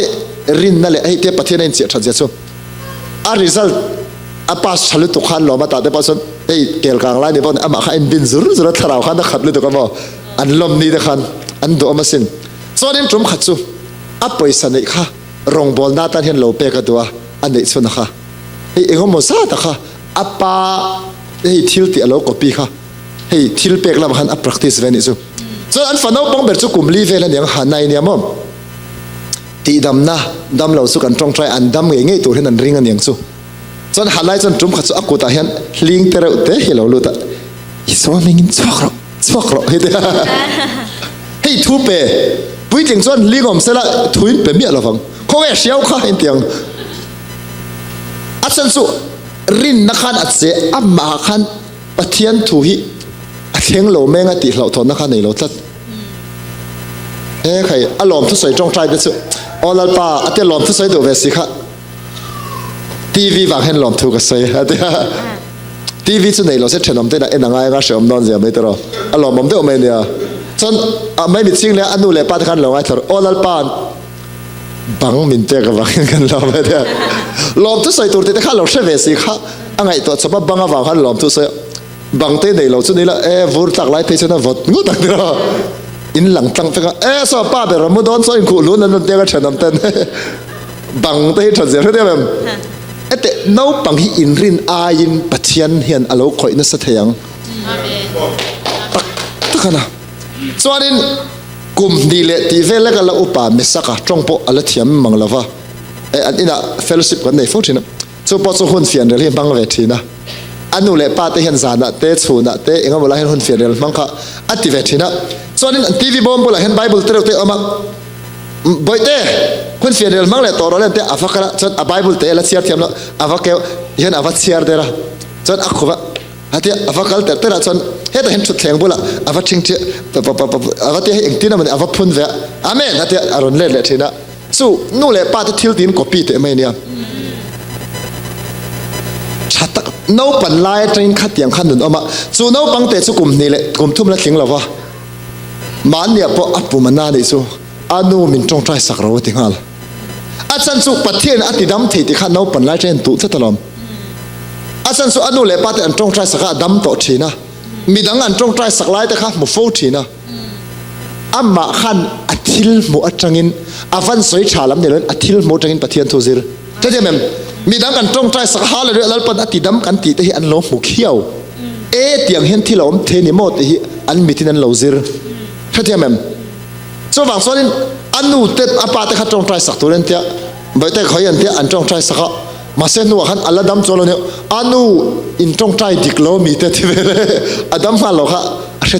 รินนั่นเลยไอ้เตะประเทศนั้นเสียชัดเจนสุดอัน result อัปปัสฉลุตุขันหล่อมาตัดเตะปัสสุดไอ้เกลกลางไล่เนี่ยพอเนี่ยอามาข้าอินบินซุรุทาราวขันนักขัดเลยตัวกันบ่อันลมนี่เด็กขันอันดูอามาสินส่วนนี้ตรงขัดสุอัปไปสันนิค่ะรองบอลหน้าตันเห็นโลเปกันตัวอันนี้ส่วนนะคะไอ้เองก็มั่วซาตะค่ะอัปปาไอ้ทิลติอโลกปีค่ะไอ้ทิลเปกแล้วมันอัป practice เวนิสุส่วนอันฝันเอาป้องเบิดสุกุมลีเวลันยังหันในเนี่ยมั่งตีดำนะดำเราสุกันตรงใจอันดำเงี้ยตัวเห็นนั่นริงอันยังสุส่วนหันไล่ส่วนจุ่มขัดสุอักกุตาเห็นลิงเตระเตะเฮลาลุตะอีสวามิงินสวกรอเฮ้ยเฮ้ยทูเปปุ้ยถึงส่วนลิงอมเสละทุยเป็นเมียเราฟังเขาแค่เชียวข้าเห็นเตียงอัศสุรินนักขันอัศเสอัมมาขันปะเทียนทุยเทียงโลแมงติเหล่าทนนักขันในโลตัดใครอารมณ์ทุกสายจงใจเป็นสุออลป้าอัตยลมทุกสายตัวเวสิค่ะทีวีวางเห็นลมทุกสายอัตยทีวีสุดในเราเสร็จเฉลิมเต้นเอ็นง่ายง่ายเฉลิมนอนเสียไม่ตลอดอารมณ์ผมเต้นไม่เนี่ยจนไม่มีสิ่งเลยอันนู้นเลยป้าที่ขันเราไอ้ตลอดออลป้าบังมินเตกับบังกันเราไม่ได้ลมทุกสายตัวเต้นขันเราเสร็จเวสิค่ะอันไงตัวสมบัติบังวางขันลมทุกสายบังเต้นในเราสุดนี้ละวูร์ตักไล่เทชนะวัดงูตักเดียวอินหลังตั้งแต่ก็สอบป้าเบรมุดอนซอยขู่ลุ้นนั่นเดียวกันเฉยน้ำเต้นบังเต้ฉันเสียเรื่องแบบแต่น้องบังฮีอินรินอายินปัจจัยเฮียนอโลคอยนัสเทียงตักนะส่วนนี้กลุ่มดีเลตีเวลกันละอุปาเมสักะจงโปอัลเทียมมังลาวะอันนี้นะเฟลโลชิพกันในฟูชินะส่วนพอสุหุ่นเฟียนเรื่องบังเวทีนะอันนู้นเลยป้าเตเห็นสารนะเตชูนะเตเองก็บอกให้หุ่นเฟียนเรื่องมังค่ะอัติเวทีนะส่วนนี้ทีวีบอมบุลเห็นไบเบิลเตอร์เตอมาบ่อยเตหุ่นเฟียนเรื่องมังเลยตัวเราเล่นเตอาฟักละส่วนไบเบิลเตละเชียร์เทียมละอาฟักเกลเห็นอาฟักเชียร์เดระส่วนอักขวะฮัตยอาฟักลเตอร์เตอส่วนเห็นชุดแข่งบุละอาฟักชิงเจอาฟักเตเองที่นั่นมันอาฟักพุ่นเวะอาเมนฮัตยอารอนเล่นเลยทีนะสู้นู่นเลยป้าที่ทิลดินก็ปีเตไม่เนี่ยชัดน้องปันไล่จริงขัดอย่างขันหนุนออกมาสู้น้องปังเตะสุกุมนี่แหละกุมทุ่มละทิ้งเราวะมันเนี่ยพออัปปุมันน่าดิสู้อานูมินจงใจสักเราทิ้งหาละอาจารย์สุปฏิเนอติดำที่ขันน้องปันไล่เจนตุเสตลอมอาจารย์สุอนูเลยปาเตอันจงใจสักดำโตชีนะมีดังอันจงใจสักไล่แต่ข้ามุฟูชีนะอามาขันอัติลมูอัจจินอาฟันสวยชาลัมเนี่ยเลยอัติลมูจังอินปฏิยันทูซิร์จะเจมัน มีดังกันตรงใจสักหาเลยแล้วปันอติดำกันตีที่อันลงหูเขี้ยวเตียงเห็นที่เราเทนิโมที่อันมีที่นั้นเราซิร์เท่าที่แม่ส่วนบางส่วนอันนู้เตอปาเตขัดตรงใจสักตัวเรนเตียไม่แต่ขยันเตียอันตรงใจสักมาเส้นนัวขันอัลลดำโจลเนี่ยอันนู้อินตรงใจดิกโลมีแต่ที่เวรอดัมมาหรอกฮะ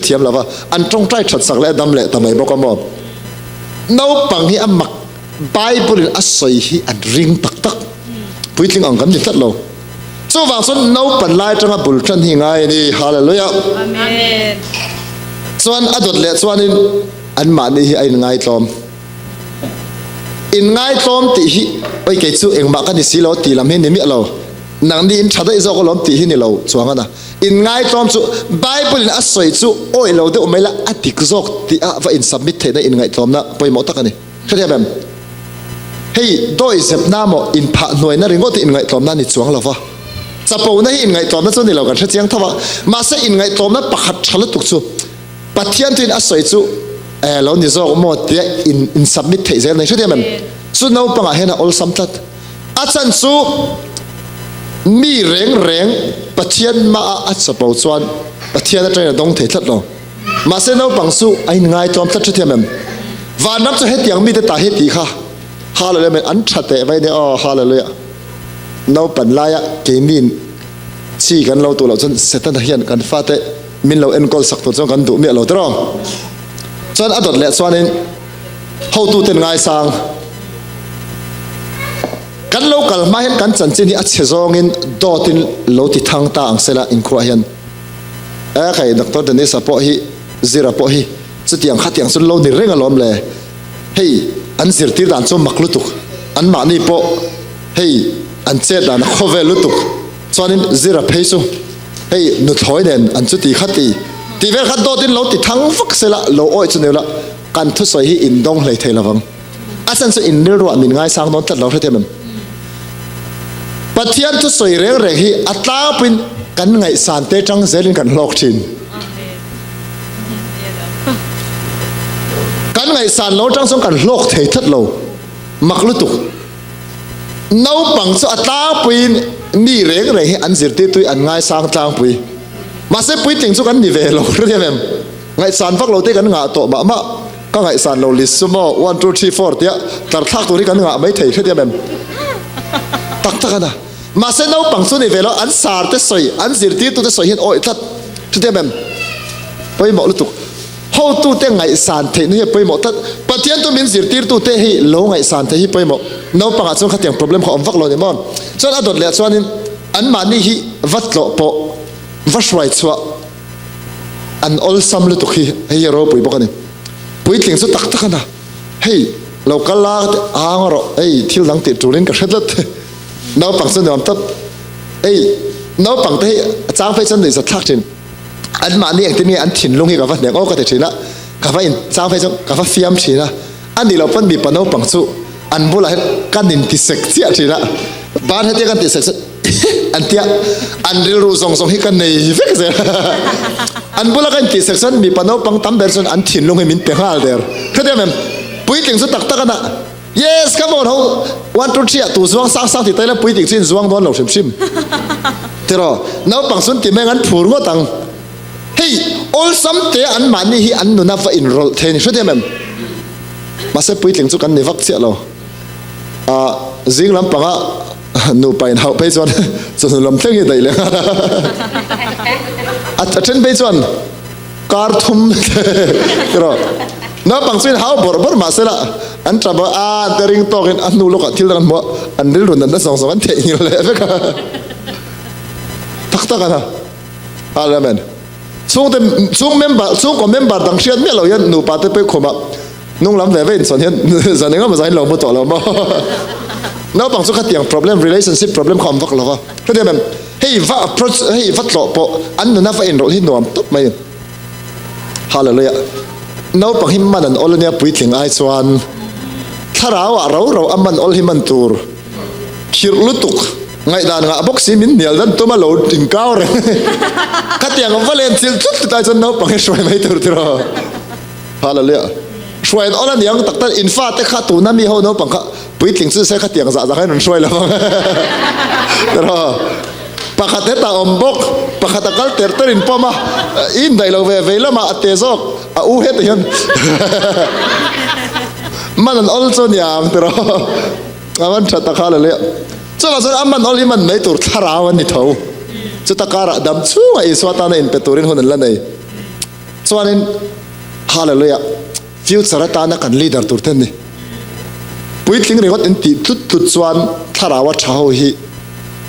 เทียมแล้วว่าอันตรงใจฉัดสักและดำเละทำไมบอกว่าน้าปังที่อันมักไบเบิลอัศยที่อันริงตักตักพูดถึงอังกันยิ่งทัดเราส่วนบางส่วนน้าปันไล่จังบุลชันที่ไงนี่ฮาเลลูยาอาเมนส่วนอดุลเละส่วนนี้อันมานี่ไอ้ไงตอมอินไงตอมตีฮีไอ้เกิดสู้เองมากันนี่สิเราตีลำเห็นนี่มิเรานังนี่อินชัดได้จะก็ล้มตีฮีนี่เราส่วนกันนะอินไงตอมสู้ไบเบิลอัศยสู้โอ้ยเราเดี๋ยวไม่ละอติกซอกที่ว่าอินสับมิทเทได้อินไงตอมนะไปหมดตะกันนี่ใช่ไหมแบบเฮ้ยโดยเสพน้ำอินผ่าหน่วยนั่นเองก็ที่อินไงตอมนั่นนี่ส่วนเราฟ้าจะปูนั่นอินไงตอมนั่นส่วนนี้เรากันเช่นทั้งว่ามาเสอินไงตอมนั่นประคัดฉลาดตุกสู้ปัจเจียนที่อินอัศยสู้เราเนี่ยจะหมดที่อินสับมิทเทเซนในใช่ไหมส่วนเราปังอาเห็นออลซัมตัดอาจารย์สู้มีแรงปัจเจียนมาอาจจะปูส่วนปัจเจียนนั่นจะต้องเททัดเรามาเส้นเราปังสู้ไอ้ไงตอมตัดใช่ไหมวันนั้นจะเห็นอย่างมีแต่ตาเห็นตีค่ะฮาเลลูยาอันชัดแต่ไว้เนี่ยอ๋อฮาเลลูยาเราปันลายเกมินชี้กันเราตัวเราจนเสร็จตั้งแต่เห็นกันฟาเตมินเราเอ็นกอลสักตัวจนกันดูเมียเราตรองส่วนอดเละส่วนนี้เขาตูเต็นไงสังกันเรากัลมาเห็นกันจันจินี่อัดเชจงอินดอตินเราติดทางตาอังเซละอินครัวเห็นใครนักตัวเดนิสปอฮีซิราปอฮีสุดอย่างขัดอย่างสุดเราดิเร่งอารมณ์เลยเฮ้ยอันสิร์ตีด่านส่งมักลุตุกอันมานี่ปอเฮ้ยอันเจด่านข้อเวลุตุกส่วนนี้ซิราเพย์ซูเฮ้ยนุถอยเด่นอันสุดที่ขัดตีเวลขัดโดดินเราติดทั้งฟักเสละเราอ้อยจนเดียวละการทุสอยให้อินดงเลยเทละวังอาศัยสุดอินเรื่องมินง่ายสร้างนนตัดเราเท่ามันปัจจัยทุสอยเร่งให้อัตราเป็นกันไงสารเตจังเซลินกันหลอกชินกันไงสารเราจังสงกันโลกเททัดเรามักลุตุน้าปังสุอัตราเป็นมีเร่งให้อันสิร์ตีตุยอันง่ายสร้างจางปุยมาเสพปุ๋ยติงสุกันนี่เวลเราเรียกมั้ยไงสารฟักเราเตกันงาโตบะมะก็ไงสารเราลิสโม่1 2 3 4เดียตัดทักตัวนี้กันงาไม่ถี่เรียกมั้ยตักกันนะมาเสน้าปังสุนี่เวลเราอันสารเตสอยอันสิร์ตีตุเตสอยเห็นโอ้ยทัดเรียกมั้ยไปหมดลุตุเขาตู้เตงไงสารเทนี่ไปหมดทัดปัจจัยตัวมินสิร์ตีตู้เตให้โลไงสารเทให้ไปหมดน้าปังอาจจะขัดอย่าง problem ของฟักเราเนี่ยมั้งส่วนอดเละส่วนนี้อันมานี่ฮิวัดโลปวัชไว้ชัวอันอลซัมลุตุกให้เราปุยบอกกันนี่ปุยถึงสุดตักกันนะเฮ้ยเราก็ลากอ่างเราเฮ้ยที่หลังติดจูเล่นกับเช็ดลัดน้าปังสุดยอมทับเฮ้ยน้าปังที่จ้างไฟจันทร์นี่สักทักจินอันมานี่เองที่นี่อันถิ่นลุงให้กับว่าเนี่ยโอ้ก็แต่ถิ่นละกับว่าอินจ้างไฟจันทร์กับว่าฟิล์มถิ่นละอันนี้เราเพิ่นมีปนน้าปังสุอันบุหรี่กันดินติดเซ็กซี่ถิ่นละบ้านให้เจ้ากันติดเซ็กซี่อันเดียอันเรื่องส่งให้กันในเฟกเซอันบุลกันที่เซ็กชันมีปนเอาปังตั้มเบอร์ชันอันถิ่นลงให้มินเปียงฮัลเดอร์เข้าใจไหมปุ้ยถึงสุดตักกันนะ yes come on เขา1 2 3ตัวสว่างสร้างที่ไต้แล้วปุ้ยถึงสิ้นสว่างโดนเราชิมเท่านั้นน้าปังสุนที่ไม่งั้นผูกงอตังเฮ้ย all some เตอันมันนี่อันนู้นน่าว่าอินโรเทนเข้าใจไหมมาเสพปุ้ยถึงสุดกันในวัคซีนเราจิงลำปังอ่ะนูไปเอาไปส่วนลำเท่งยังไงเลยอาจารย์ไปส่วนการทุ่มก็น้าปังส่วนเขาบอร์มาเสร็จละอันจะบอกเดริงโตกันอันนู้นลูกที่เราหมดอันนี้รุ่นนั้นสองวันเที่ยงเลยเฟกตักกันนะอะไรแมนส่งเมมเบอร์ต่างเชียนไม่เรายันนูปาเตไปขมานุ่งลำเว่นส่วนเห็นส่วนนี้ก็มาใส่เราไม่ต่อเราบ่น้าปังสุขที่อย่าง problem relationship problem ความวักเราก็เดี๋ยวแบบเฮ้ยว่า approach เฮ้ยวัดหล่อปะอันนั้นน่าว่าอินโรที่นวมตุ๊บไม่ฮาเลลูยาน้าปังหิมมันอันอลเนี่ยปุยถึงไอซ์วันถ้าเราอันมันอลหิมันตูร์คิดลุตุกไงด่านงะบ็อกซี่มินเนี่ยดันตัวมาโหลดถึงก้าวเลยก็ที่อย่างว่าเล่นซิลจุดตายจนน้าปังช่วยไม่ตูร์ที่เราฮาเลลูยา ช่วยอันนั้นยังตักตันอินฟาแต่ข้าตูนั่นมีเขาเนาะปังข้าปุ้ยถึงซื้อใช้ข้าเตียงจะให้หนุนช่วยแล้วแต่เราปะขัดเตตาอมบกปะขัดตะกัลเตอร์ตินปอมาอินได้เราเวลามาเตะซอกอู้เฮ็ดยันมันอัลโซนยามแต่เรามันชัดตะขาเลยส่วนส่วนมันอัลลิมันไม่ตัวทาราวันนี้เท่าจะตะการดำชูไอ้สวัสดิ์นั่นเป็นตัวรินคนนั้นละนี่ส่วนนี้ฮาเลลูยาฟิวเจอร์ตานักการลีดเดอร์ตัวเท่านี้ปุ้ยทิ้งเรื่องว่าอินติทุดส่วนทาราวัชาวฮี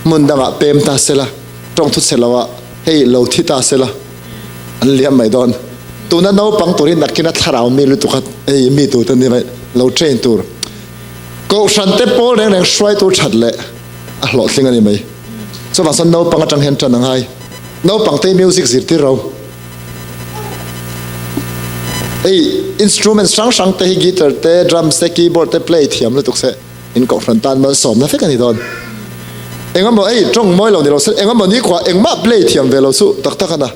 มุนดังเปมตาเสละตรงทุดเสละว่าเฮ้ยเราทิตาเสละอันเลี้ยงไม่โดนตัวนั้นเราปังตัวนี้นักกินทาราวมีลุตุกัดเฮ้ยมีตัวนี้ไหมเราเทรนตัวก็ฉันเตปโป้เรื่องช่วยตัวชัดเลยหลอดสิ่งนี้ไหมส่วนส่วนเราปังจังเห็นจันยังไงเราปังเตมิวสิกสิที่เราไอ้อินสตรูเมนต์ช่างเตะกีตาร์เตะดรัมส์เตะคีย์บอร์ดเตะเพลย์ที่มันลุตุกเสอินก็ฟรันตันมันสมนะเฟกันนี่โดนเอ็งก็บอกไอ้จงมวยเราเนี่ยเราเอ็งก็บอกนี่กว่าเอ็งมาเพลย์ที่มันเวลาสู้ตักนะ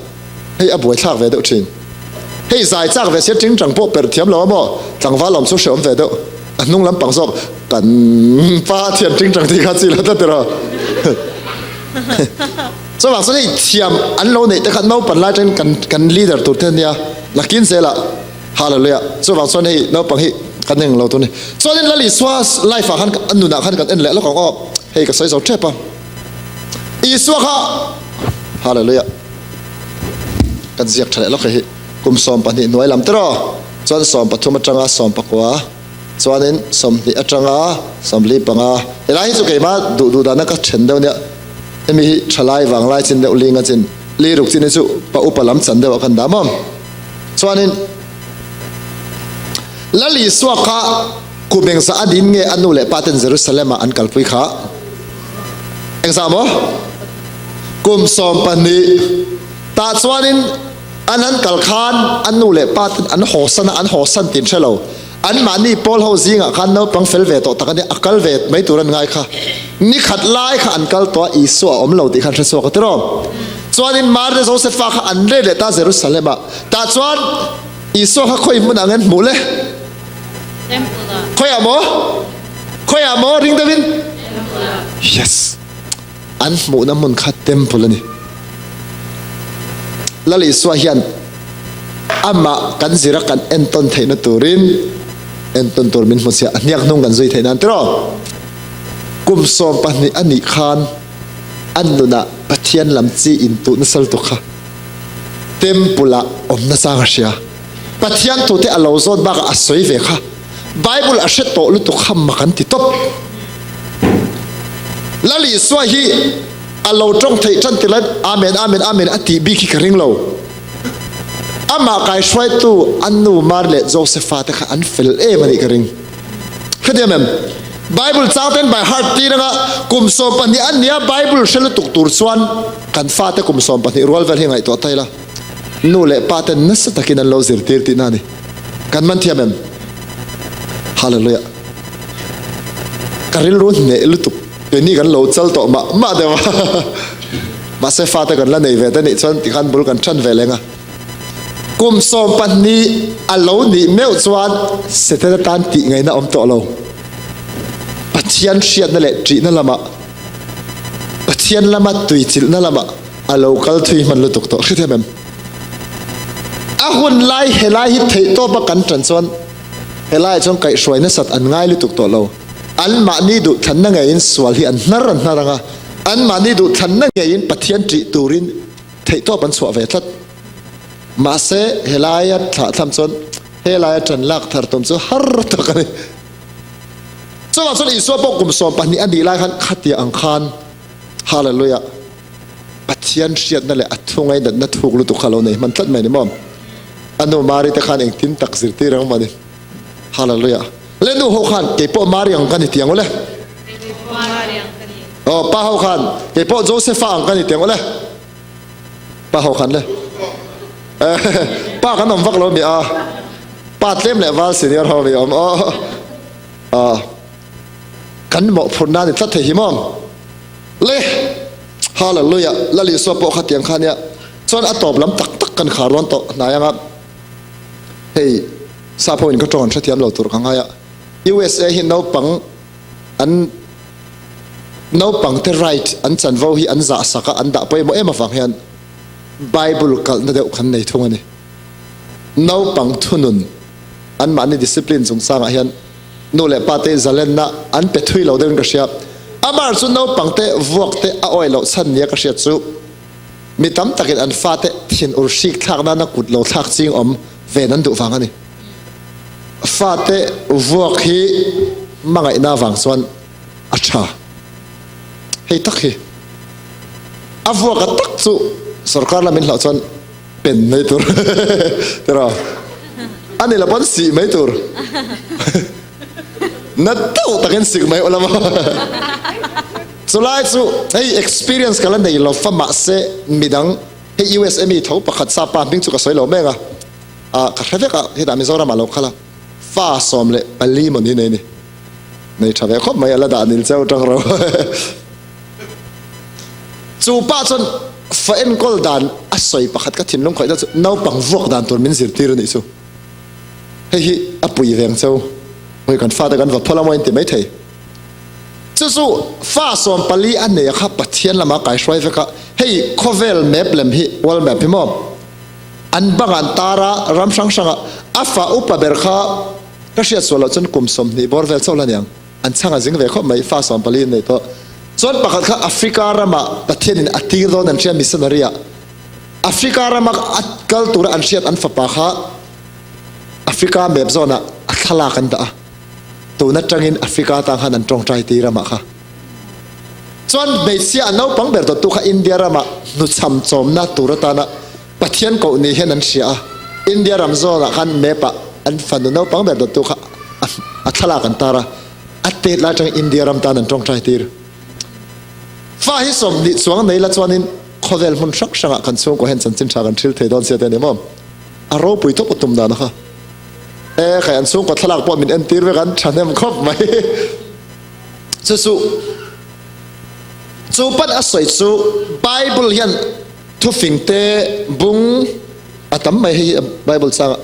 เฮ้ยอบวยชากเวดจริงเฮ้ยสายจากเวเสียจริงจังพวกเปิดที่เราบอกจังฟ้าลมสู้เฉยเวดนุ่งลำปังซอกกันฟ้าเทียนจริงจังที่ข้าจีแล้วตั้งแต่เราสว่างสุดที่เทียมอันเราเนี่ยแต่ขันเราปั่นไล่จนกันลีดเดอร์ตัวเท่านี้นักกินเสละฮาเลลูยาสว่างสุดที่เราปั่นให้กันหนึ่งเราตัวนี้ส่วนนี้ละลิสวาไล่ฝาขันอันนู้นขันกันเอ็นแหละแล้วของอ้อเฮ้ยก็ใส่สองเจ็บปะอีสวาค่ะฮาเลลูยากันเสียบเฉลยแล้วก็ให้กุมสอมปั่นนี่หน่วยลำตรอส่วนสอมปัทุมจังอาสอมปักว่าส่วนนี้สมนิจังอาสมลีปังอาเวลาที่สุกี้มาดูดานักเฉินเดียวเนี่ยมีฉลายวางไล่จินเดียวลิงกันจินลีรุกจินสุปะอุปลัมสันเดียวกันดามอมส่วนนี้ละลีสวะข้ากูเบ่งสะดินเงอันนู้นแหละปาเตนเยรูซาเล็มอันกัลปุยข้าเอ็งสามอกุมสอมปันนี้ตาส่วนนี้อันนั้นกัลขานอันนู้นแหละปาเตนอันหอสันตินเชลล์อันมานี่พอลเฮาซิงอ่ะขันเราปังเฟลเวตตะกันเนี่ยอักลเวตไม่ตัวนั้นง่ายค่ะนี่ขัดไล่ค่ะอันกัลตัวอีสัวอมเราติขันเสวกตรอส่วนนี้มาร์เดโซเซฟาค่ะอันเล่เลตาเยรูซาเล็มตาส่วนอีสัวค่ะค่อยมันอันนั้นหมูเลยค่อยอะโมริงเดวิน yes อันหมูน้ำมันขัดเต็มพูลนี่แล้วอีสัวเฮียนอามากันสิรักกันเอ็นต้นเทนตูรินเอ็นต้นตูรินมุสยาอันยักนุ่งกันซุยเทนันตรอกุมสอมปันนี่อันนี้ขานอันนู้นปัทยันลำจีอินตุนสัลตุขะเต็มปุละอมนาซางเชียปัทยันตุเตอลาวซอนบากอัศวิเวค่ะไบเบิลอัชโตลุตุขมากันติตบลลิสวาฮีอลาวจงเทจันติลัดอาเมนอติบิคิกริงโลอามาไกช่วยตู้อันนู้มาร์เลโจเซฟาเตค่ะอันฟิลมันอีกริงคือเดียมไบเบิลจ้างเต้น by heart ตีนะกุมสอมปันนี่อันเนี้ยไบเบิลเชลตุกตูร์ส่วนกันฟาเตกุมสอมปันนี่รัวเวลเฮงไงตัวไทยละนู่นแหละป้าเต้นนัสตะกินันโลซิร์ตีร์ตีนั่นนี่กันมันเทียมฮาเลลูยาการิลรุ่นเนี่ยลุตุเป็นนี่กันโลจัลโตมาเดี๋ยวมาเซฟาเตกันละในเวทนี่ส่วนที่ขันบุลกันชันเวลงอ่ะกุมสอมปันนี้อัลโลนี่เมื่อส่วนเสด็จตันติไงนะอมโตโลปัจจัยเชียนนั่นแหละจีนั่นละมะปัจจัยละมะตุยจิลนั่นละมะอัลโลกัลทุยมันลุตุกโตคือเท่านั้นอาหุ่นไล่เฮลัยฮิตเทโตปะกันจันส่วนเฮลัยจงไก่สวยนั่นสัตว์อันง่ายลุตุกโตโลอันมานี่ดูทันนั่งไงอินสวาลีอันนารันนารังอันมานี่ดูทันนั่งไงอินปัจจัยจีตูรินเทโตปันสวาเวทัดมาเสเฮลายะทำส่วนเฮลายะจันลักทาร์ตุมส่วนฮาร์ตะกันส่วนส่วนอีส่วนพวกกลุ่มสอมปันนี้อันดีไล่ขันขัดยาอังคารฮาเลลูยาปัจจัยเชียดนั่นแหละอัดทุ่งไอ้ดันนัดถูกลุตุขลุ่นนี่มันตัดไม่ได้มั่งอันนู้มาริตะขันเองทิ้งตักสิที่เรื่องมันนี่ฮาเลลูยาเล่นดูหัวขันเก็บพวกมาริอังกันนี่เตียงวะเลยอ๋อป้าหัวขันเก็บพวกโจเซฟอังกันนี่เตียงวะเลยป้าหัวขันเลยป้าขนมฟักเรามีป้าเต็มเลยว่าสิเนี่ยเรามีกันหมกพรนานี่ทัดเทียมองเลยฮาเลลูยาละลิสวปอขัดเตียงขันเนี่ยส่วนอัตตบล้ำตักกันขาร้อนโตนายครับเฮ้ย sa po in ko tron thathiam lo tur khang haya USA hi no pang an no pang te right an chan vo hi an za saka an da poi mo ema wang hian Bible kal na deuh khan nei thung ani no pang thunun an mani discipline chung sanga hian no le pa te zalen na an pe thui lo den ka sia amar chu no pang te vuak te a oi lo chan nia ka sia chu mi tam takin an fa te thin ur shik thak na na kut lo thak ching om ve nan du wang ani fa te vuak hi mangai na wang chuan a tha hei tak hi a vuak a tak chu sarkar la min hlau chuan pen mai tur tera ani la ban si mai tur na tau takin sik mai olama sulai chu hey experience kala nei lo fama se midang he USME tho pakhat sa pa ping chu ka soilo menga a ka hreve ka he da Mizoram lo khala fa som le pali mon ni nei nei thave khop mai ala da nil chau tang ro chu pa chon fa en kol dan a soi pakhat ka thin long khoi da no pang vok dan tur min zir tir ni chu hei hi apui veng chau hoi kan fa da kan va phala mo inte mai thei chu chu fa som pali an ne kha pathian lama kai shwai veka hei khovel map lem hi wal map hi mo an bangan tara ram sang sanga afa upa ber kha ka sia solo chun kum som ni bor vel chola nyang an changa jing ve kho mai fa som pali nei to chon pakhat kha Africa rama pathian in atir don an sia missionary Africa rama atkal tur an siat an fa pa kha Africa map zona athala kan da tu na tangin Africa tang han an tong trai ti rama kha chon beisia no pang ber tu kha India rama nu cham chom na turata na pathian ko ni hen an sia India ram zona khan mepa an fan no pang ber tu kha athala kan tara atte la tang India ram tan an tong trai tir fa hi som ni chuang nei la chuanin khovel mun sak sanga kan chung ko hen chan chin tha kan thil thei don se te ni mom aro pui to putum da na kha khai an chung ko thalak po min en tir ve kan thanem khop mai chu chu pat a soi chu Bible hian thu fing te bung atam mai hi Bible chang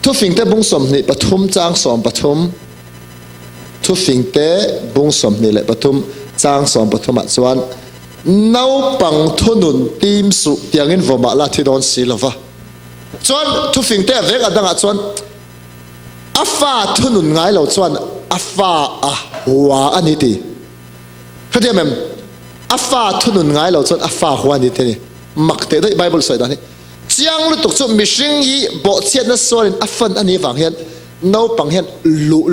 thu fing te bung som ni pathum chang som pathum thu fing te bung som ni le pathum chang som pathum a chuan nau pang thunun tim su tiangin voma la thidon silova chuan thu fing te vek adanga chuan afa thunun ngai lo chuan afa a wa ani ti khadiam mem afa thunun ngai lo chuan afa huwa ni te ni makte dai Bible sai da ni chiang lu tuk chu mishing hi bo chiat na sorin afan ani wang hian no pang hian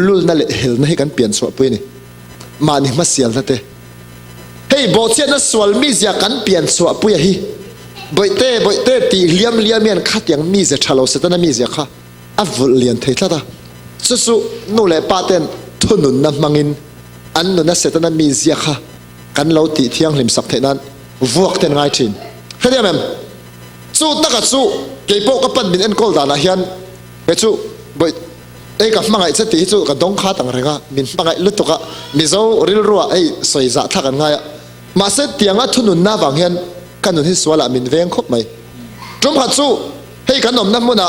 lul na le hel na hi kan pian so pui ni mani ma sial na te hey bo chiat na swal mi zia kan pian so pui hi boite ti liam yan khat yang mi ze thalo se ta na mi zia kha avul lian thei tha ta chu nu le paten thunun na mangin an nu na se ta na mi zia kha kan lo ti thiang lim sak thei nan vuak ten ngai thin khadiam em chu taka chu keipo ka pan min en kol da na hian ke chu boi ei ka mangai chati chu ka dong kha tang renga min pangai lutuka mizo ril ruwa ei soi za thakan nga ma se tianga thunun na wang hian kanun hi swala min veng khop mai trom kha chu hei kan nom na muna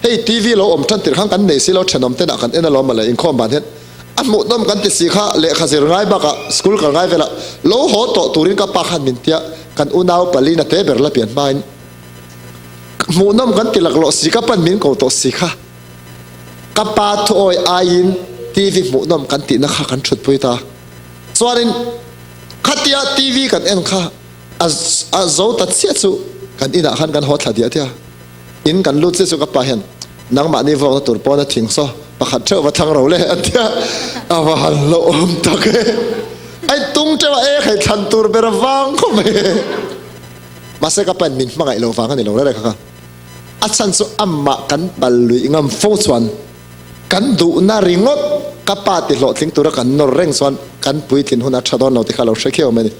hei TV lo om than tir khang kan nei si lo thenom te na kan en lo ma la in khom ban hian amu nom kan ti si kha le kha zir ngai ba ka school ka ngai vela lo ho to turin ka pa khan min tia kan unaw pali na te ber la pian main mu nom kan tilak lo si ka pan min ko to si kha ka pa thoi ain TV mu nom kan ti na kha kan thut pui ta chuanin khatia TV kan en kha a zo ta chia chu kan ina khan kan ho thla dia tia in kan lu che chu ka pa hen nang ma ni vo na tur po na thing so pakhat theu wa thang ro le atia awa lo om tak ai tung che wa e khai than tur ber wang kho me ma se ka pan min ma ngai lo wang ani lo le kha a chan chu amma kan balui ngam fo chuan kan du na ringot ka pa ti lo tling tur kan nor reng chuan kan pui thin huna thadon lo ti kha lo shekhiau me ni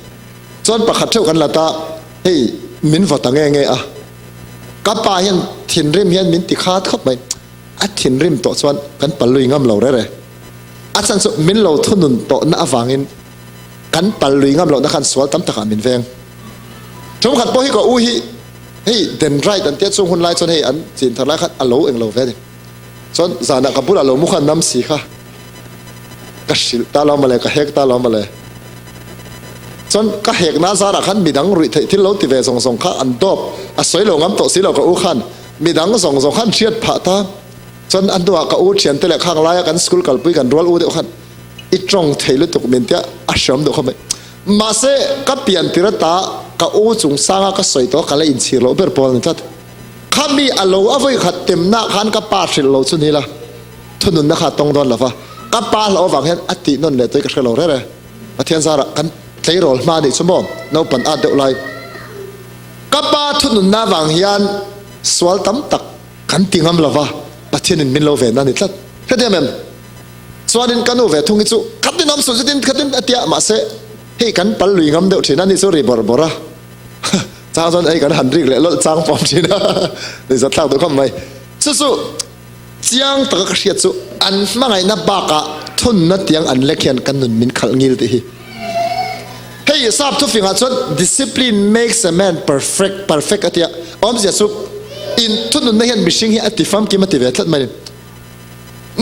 chuan pakhat theu kan lata hei min vota nge a ka pa hian thin rim hian min ti kha khop mai a thin rim to chuan kan palui ngam lo re a chan chu min lo thunun to na awangin kan palui ngam lo na khan swal tam taka min veng thum khat po hi ko u hi hei den right an tia chung hun lai chon hei an chin thar lai khat alo eng lo ve ni ส่วนจานักบุรุษเรามุขันน้ำสีค่ะก็สิลตาเรามาเลยก็เฮกตาเรามาเลยส่วนก็เฮกน่าสาระขันมีดังรุ่ยที่เราติเวส่งข้าอันดบสวยเรางำโตสีเราก็อู้ขันมีดังส่งขันเชียดผาตาส่วนอันตัวก็อู้เชียนแต่ละข้างไล่กันสกุลกัลปุยกันรัวอู้เดียวขันอีตรงเทลุตุกเมนเตียอาชมดูเขาไหมมาเสก็เปลี่ยนติระตาก็อู้จุงสร้างก็สวยตัวกันเลยอินชีโร่เบอร์บอลนี่ทัดข้ามีอโลอวัยขัดเต็มหน้าขันก็ปาสิโลสุนีละทุนนักขัดตรงโดนละฟ้าก็ปาเราฝังเห็นอตินนเลยตัวก็เฉลยเลยมาเทียนสาระกันใช้โรลมาดิสมองเราปั่นอาเดวไลก็ปาทุนนักฝังเฮียนสวลตั้มตักกันติงามละฟ้ามาเทียนมินโลเวนนั่นนี่ทัดแค่เดียวมันสวานินกันโอเวทุงอิจุขัดดินน้ำสุดดินขัดดินอติยามาเสเฮ้กันปัลลุยงำเดือดที่นั่นนี่สุริบอร์บอระจ้างส่วนไอ้กันหันริกเลยรถจ้างปอมที่นั่นนี่จะตั้งตัวคำไหมสู้ๆจ้างตะกเสียสู้อันมาไงนับบากะทุนนัดยังอันเล็กยันกันนุนมินขัลงิลตีเฮ้ยทราบทุกสิ่งส่วน discipline makes a man perfect อะที่ออมเสียสู้อินทุนนุนนี่เห็นมิชิงเฮอติฟัมกิมติเวทัดไหม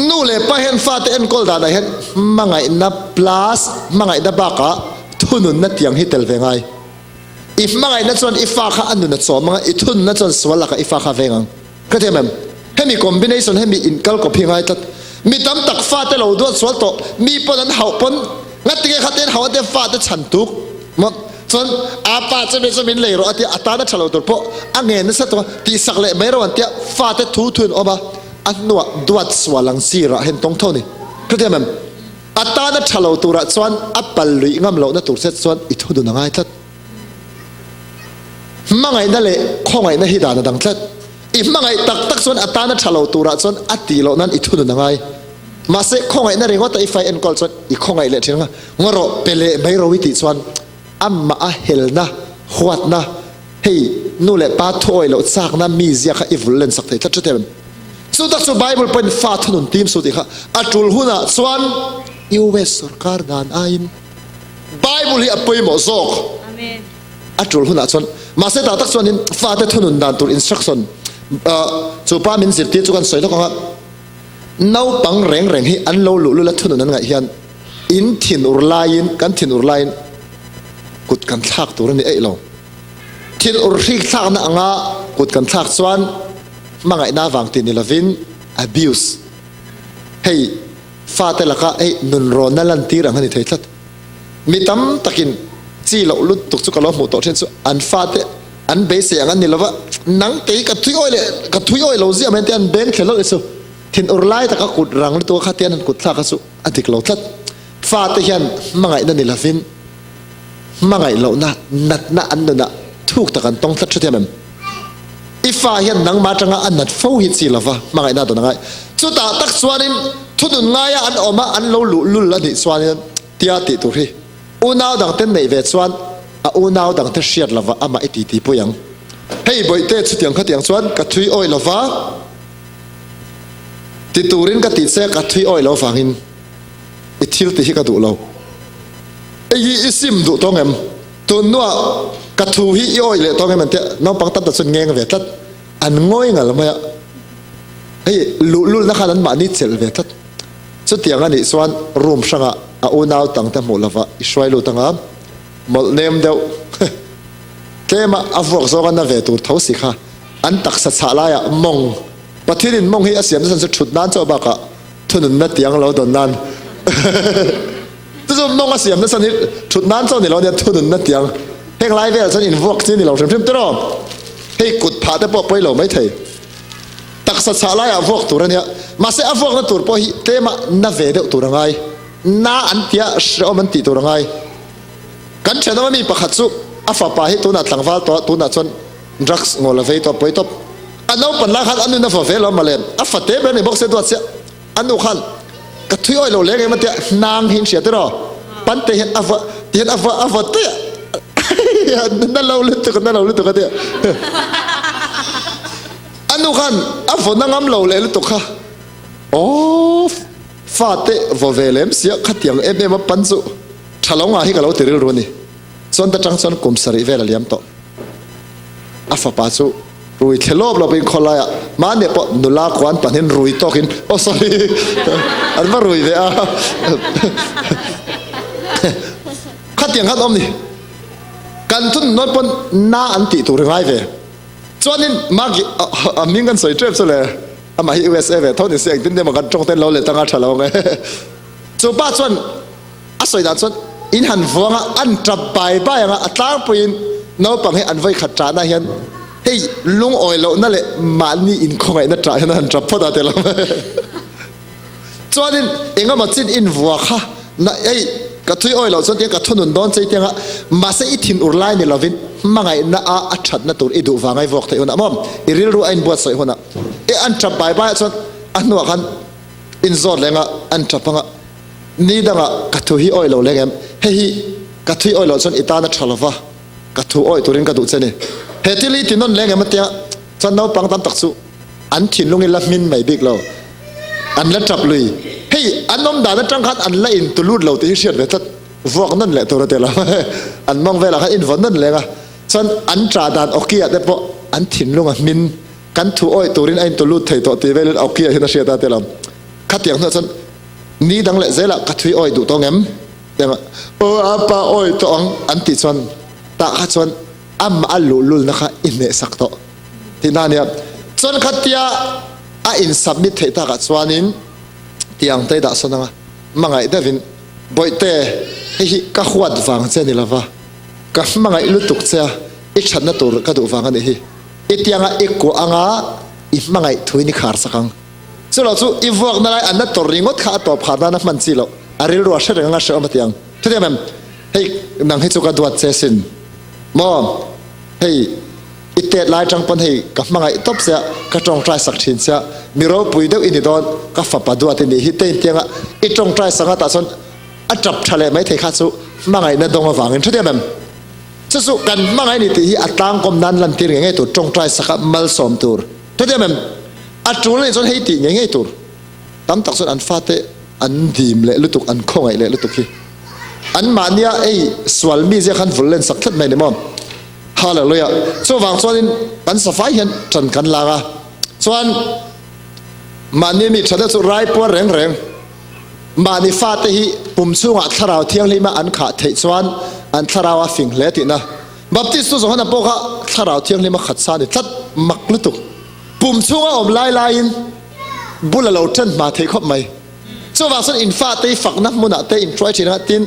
นู่นเลยไปเห็นฟาเตนกอลดาได้เห็นมาไงนับ plus มาไงนับบากะทุนนัดยังฮิตเตลเวงไงอีมาไงนัดส่วนอีฟ้าข้าอันนู้นนัดสอบมาไงอีทุนนัดส่วนสวรรค์กับอีฟ้าข้าเวงังก็เท่านั้นให้มี combination ให้มีอินคัลก็เพียงไงตัดมีตั้มตักฟ้าเตเราด้วยสวรรค์โตมีปนนั้นเห่าปนงัดที่ขัดเต้นเห่าเต้นฟ้าเต้นฉันทุกมั้งส่วนอาปาจะเป็นสมินเลยรอที่อัตรานัดฉลาดตัวเพราะอันเงินนั่นสัตว์ที่สักเละไม่รู้วันที่ฟ้าเต้นทุนออกมาอันนู้นดวดสวรรค์สีระเห็นตรงเท่านี้ก็เท่านั้นอัตรานัดฉลาดตัวส่วนอัปปัลลุยงามเรานัดตัวเสร็จส่วนอีทุนดูนังไงทัดมาไงนั่นเลยข้อไงนั่นฮิดานัดังทัดอีมาไงตักส่วนอัตรานัดฉลาดตัวส่วนอัติเรานั้นอีทุนดูนังไงมาเสกข้อไงนั่นเรียกว่าแต่อีไฟเอ็นกอลส่วนอีข้อไงเลยใช่ไหมงอรอเปเล่ไม่รู้วิธีส่วนอัมมาเฮลนะขวดนะเฮ้ยนู่นแหละป้าถอยเราซากนะมีเสียค่ะอีฟเลนสักทีทัดชุดเต็มสุดท้ายสุดไบเบิลเป็นฟาถนนทีมสุดที่ค่ะอัจฉริยะส่วนยูเอสสุรการดานอินไบเบิลที่อภัยหมดซอกอัจฉริยะส่วนมาเสด็จตักส่วนนี้ฟาถนนดานตัวอินสตรักชั่นสุภาพมินสิทธิ์จุกันสวยแล้วก็ครับน้าปังแรงให้อันเราหลุดละถนนนั้นไงเฮียนอินถิ่นอุรไลน์กันถิ่นอุรไลน์กุดกันทักตัวนี้เราถิ่นอุรริกทักนั่งอ่ะกุดกันทักส่วนมาไงน่าฟังตินิลาวิน abuse เฮ้ยฟาเตลักะเฮ้ยนุนโรนัลันตีรังฮันนี่เถิดมีตั้มตะกินจีเราลุดตุกสุกล้อหมูโตเช่นสุอันฟาเตอันเบสอย่างนั้นนี่ละวะนังตีกับทุยอ้อยเลยกับทุยอ้อยเราเสียมันเตียนเบนเขลเลยสุทินอุรไลตะก็กุดรังตัวข้าเตียนกุดทักสุอันที่เราทัดฟาเตยันมาไงนั่นนี่ละวินมาไงเราน่ะนัดน่ะอันนั้นน่ะทุกตะกันต้องทัดชุดเทียมอีฟ้าเห็นนังมาจังอันนัดฟูหิตสิละฟ้ามาไงน่าตัวนังไงสุดท้ายตักสวานินทุนง่ายอันออกมาอันเราลุละนี่สวานินเตียติตุรีอูนาวดังเต้นในเวทสวานอูนาวดังเตเชียดละฟ้าอามาอิติติปุยังเฮ้ยบ่อยเตะสุดยังขัดยังสวานกัดทุยอ้อยละฟ้าติตูรินกัดติดเสกัดทุยอ้อยละฟ้าหินอิทิลติฮิกัดดูเราไอ้ยี่ซิมดูตรงเอ็มตัวนัวกระทูฮิย้อยเลยตอนนี้มันเตะน้องปังตัดส่วนเงี้ยเวทัดอันง่อยงั้นละมั้ยเฮ้ยลุนักขันนั้นมานิดเซลเวทัดสุดที่อย่างนี้ส่วนรูมช่างอ่ะอูนาวตั้งแต่หมดละวะอิสราเอลตั้งอ่ะหมดเนมเดียวเทมาอัฟวกโซกันน่ะเวตูเท่าสิค่ะอันตักสัตว์สาลายอ่ะมองปฏิทินมองให้อาเซียนสันสุดชุดนั้นเจ้าบักอ่ะทุนนัดยังเราโดนนั้นจะมองอาเซียนสันนิชุดนั้นเจ้านี่เราเนี่ยทุนนัดยังเฮงไลฟ์เวลสันอินวอกที่นี่เราเพิ่มตรอให้กุดผาแต่ปอไปเราไม่เทตักสัตว์สาลายอวอกตัวเนี่ยมาเสียอวอกนั่นตัวพอฮิเตมานาเวเดตัวไงน้าอันเตียเชื่อมันตีตัวไงกันเชื่อว่ามีประคัตสุอฟปาฮิตัวนัดหลังฟ้าตัวนัดส่วนรักงอลเวตัวไปตัวอันนู้นปัญหาขันอันนู้นนัฟเวลมาเล่นอฟเตเป็นในบอกเสียตัวเสียอันนู้นขันกระทุยอ้อยเราเลี้ยงมันเตียนางหินเสียตัวปันเตียนอฟเตียนั่นเราเล่นตัวกันนั่นเราเล่นตัวกันเดียอันนู้นขันอัฟนั่งงำเราเล่นตัวค่ะโอ้ฟาเตวเวเลมเสียขัดยังเอ็มมาปันสุฉลองอะไรกับเราตื่นรู้นี่ส่วนตะจังส่วนกลุ่มสริเวลเลียมโตอัฟปาสุ รุยเทลบเราเป็นคนละมาเนี่ยปะนุลาควันปะเห็นรุยตอกินโอ้ sorry อันว่ารุยเลยอ่ะขัดอย่างขัดอมนี่กันทุนนวดปนน้าอันติตัวเรื่องไรเว้ยส่วนนี้มากมีกันสวยเจ็บสุดเลยอามาฮิ USA เว้ยเท่านี้เสียงติ้นเดียวมันกันจงเต้นเราเลยตั้งอาฉลองไงส่วนป้าส่วนอาศัยด้านส่วนอินหันฟังอันจับใบใบอ่ะตั้งปีนน้องปังให้อันไว้ขัดจานนะเห็นเฮ้ยลุงอ้อยเรานั่นแหละมันนี่อินคงไงนั่นจ่ายนั่นจับพอได้แล้วส่วนนี้เองก็มาจิ้นอินวัวค่ะนะเอ้ยกระทุยอ้อยเราส่วนเดียวกระทุนโดนใจเดียวมาเสียอิทินอุไรเนี่ยเราวินมาไงน่าอัดฉัดน่าตัวอีดูฟังไงวอกเทวนะมั่งอีริรู้ไอ้บัวสวยคนน่ะไอ้อันจับใบใบส่วนอันหัวกันอินโซดเลยงะอันจับพังะนี่ดังอ่ะกระทุยอ้อยเราเลยไงเฮ้ยกระทุยอ้อยเราส่วนอิตานัชลวะกระทุยอ้อยตัวนี้กระดูกเส้นนี่เฮ้ยที่ลีที่นั่นเลยไงมันเตี้ยส่วนน้องปังตามตักสุอันถิ่นลุงอินละมินไม่บิ๊กเราอันละจับลุยเฮ้ยอันน้องด่านั่นจังคันอันละอินตัวลูดเราที่เชียดเลยทัดวอกนั่นแหละตัวเราเตละอันมองเวลาคันอินวันนั่นเลยอ่ะส่วนอันจ่าด่านออกเกียร์แต่พออันถิ่นลุงอ่ะมินกันถูอ้อยตัวนี้ไอ้ตัวลูดไทยตัวตีเวลาออกเกียร์ที่นั่นเชียดเตละขัดอย่างนั้นส่วนนี่ดังเลยเสร็จละกระทุยอ้อยดูตรงเอ็มอย่างอาปาอ้อยตองอันติส่วนตาขัดส่วนอัมอัลลุลุลนะคะอินเนสักโตที่นั่นเนี่ยส่วนขัดยาอินสับมิดเทตากัดส่วนนี้ที่ยังเตะด่าส่วนนั้นมังไงเดวินบ่อยเตะให้ก็ขวดฟังเส้นนี่ละวะก็มังไงลุตุกเสียอีฉันนั่นตัวก็ดูฟังกันนี่อีที่ยังอีกูอ่างอีมังไงถุยนี่ขาดสักครั้งส่วนเราสู้อีพวกนั่นอันนั้นตัวริงดขาตัวผ่านนั้นมันสิโลอาริรัวเชื่อเรื่องนั้นเชื่อมาที่ยังทุกอย่างมันให้นังให้สุกดวดเซสินมอให้อิเตลายจังปันให้กับมังไงตบเสียก็จงใจสักชิ้นเสียมีเราปุยเดียวอินดอนก็ฝับปะดวดที่นี่ฮิตเตียงที่ยังอีจงใจสังกัดส่วนอัจับทะเลไม่เทขาสุมังไงนั่นดงมาฟังกันทุกอย่างมันจะสู้กันมังไงนี่ที่อัตตังกรมนั้นลันทีเรื่องไงตัวจงใจสักมัลสมตัวทุกอย่างมันอัจฉริยะส่วนให้ตีไงตัวตั้มตักส่วนอันฟาเตอันดีมเละลุตุกอันคงไงเละลุตุกที่อันมาเนี่ยไอ้สวลมีเจ้าขันฟุลเลนสักทัดไม่ได้มั้งฮาเลลูยาส่วนฝั่งส่วนนี้อันสฟายเห็นจันกันลาส่วนมาเนี่ยมีฉันจะสุดไรปวดแรงมานี่ฟาเตhi ปุ่มสูงอัทราวเที่ยงเลยมาอันขาดเทส่วนอันทราวฟิงเลตินะบัพติสตุสองนั้นพวกทราวเที่ยงเลยมาขัดซาดิทัดมักลุตุกปุ่มสูงอมไล่บุลเราเช่นมาเทคบไหมส่วนว่าส่วนอินฟาเตฝักนักมุนัตเตอินทรอยชินะติน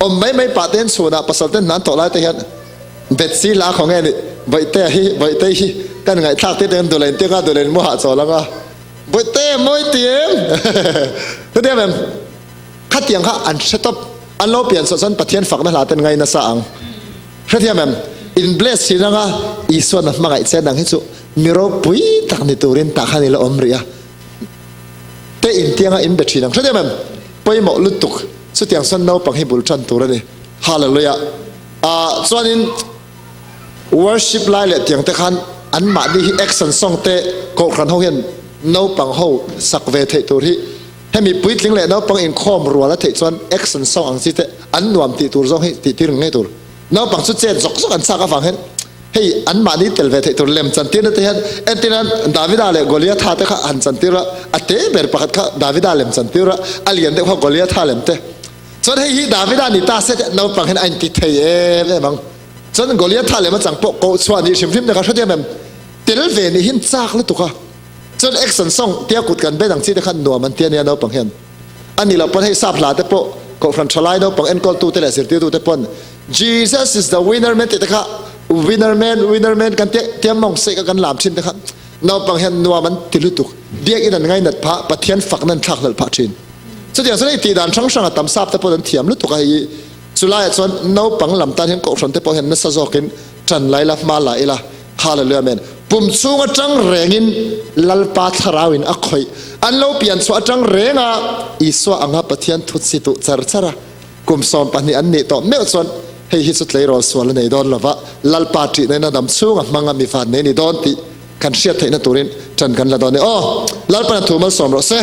อมไม่ปาเตนส่วนปัสสาวะนั้นต่อไล่เตยันเบ็ดซีลาของไงนี่ใบเตhi กันไงทักเตเดินดูเลนเตี้ยก็ดูเลนมัวหาโซลังอ่ะใบเตมวยเตียมตัวเดียวแบบขัดยังข้าอันเซตอัพอันเราเปลี่ยนส่วนปะเทียนฝักนั่นหลาเป็นไงนะสังขัดยังแบบอินเบลสสินะอีส่วนนั้นมาไงเส้นดังที่สุมีเราปุยตักในตัวเรียนตักให้เราอมเรียเตอินเตียงอินเบชินังขัดยังแบบไปหมดลุตุกสุดyangส่วนเราปังให้บุญชันตัวเลยฮาเลลูยาส่วนนี้ worship ไล่เลยที่ยังเตขันอันมาดีที่ action song เตะโกครันเขาเห็นเราปังเขาสักเวทตัวที่ให้มีปุ้ยทิ้งเลยเราปังเองข้อมรัวแล้วเตะส่วน action song อังสิเตอันนวมตีตัวร้องให้ตีที่หนึ่งให้ตัวเราปังสุดเจนสกอันสักฟังเห็นให้อันมาดีเตลเวทตัวเล่มจันทีนั่นเตะเอ็นที่นั้นดาวิดาเลยกอลิอาท่าเตะข้าอันจันทีระอัตเตเบอร์ปักข้าดาวิดาเล่มจันทีระอัลยันเตะข้ากอลิอาท่าเล่มเตะส่วนให้ดาวิดานี่ตาเสร็จเราปังเห็นอันติเทเอบังส่วนกอลิอาท่าเล่มมันจังปกโกส่วนนี้ชิมฟิมเด็กเขาเทียมแบบเตลเวนี่หินซากเลยตัวข้าจนเอ็กซ์ส่งเตี้ยกุดกันไปดังที่เด็กขันนัวมันเตี้ยเนี่ยเราปังเห็นอันนี้เราปนให้ทราบหลาแต่ปะก็ฟังชลายเราปังเอ็นกอลตูเตลเสียตัวแต่ปน Jesus is the winner man เด็กข้า winner man กันเตี้ยมองเสกกันหลามชินเด็กข้าเราปังเห็นนัวมันติลุตุกเดียกอีนั่นไงนัดพระปะเทียนฝักนั่นทักนั่นพระชินสุดอย่างสุดไอ้ตีด่านช่างตำซาบแต่ปนเทียมลุตุกไอ้สุดท้ายส่วนเราปังลำตาเห็นก็ฟังแต่ปนเห็นนัสซอกกินจันไหลละมาไหลละฮาเลลูยาเมนปุ่มสูงจังเร่งินลัลปาทราวินอักคอยอันเราเปลี่ยนสวจังเร่งอีสวอังฮับเทียนทุตสิตุจารจาระกุมสอมปันนี้อันนี้ต่อเมื่อส่วนให้ฮิสุดเลยรอส่วนในดอนละวะลัลปาจิในนั้นดำสูงมังมีฟันในนี่ดอนติกันเชียดไทยนั่นตัวนี้จันกันละดอนนี่อ๋อลัลปาถูมันสอมรอเซ่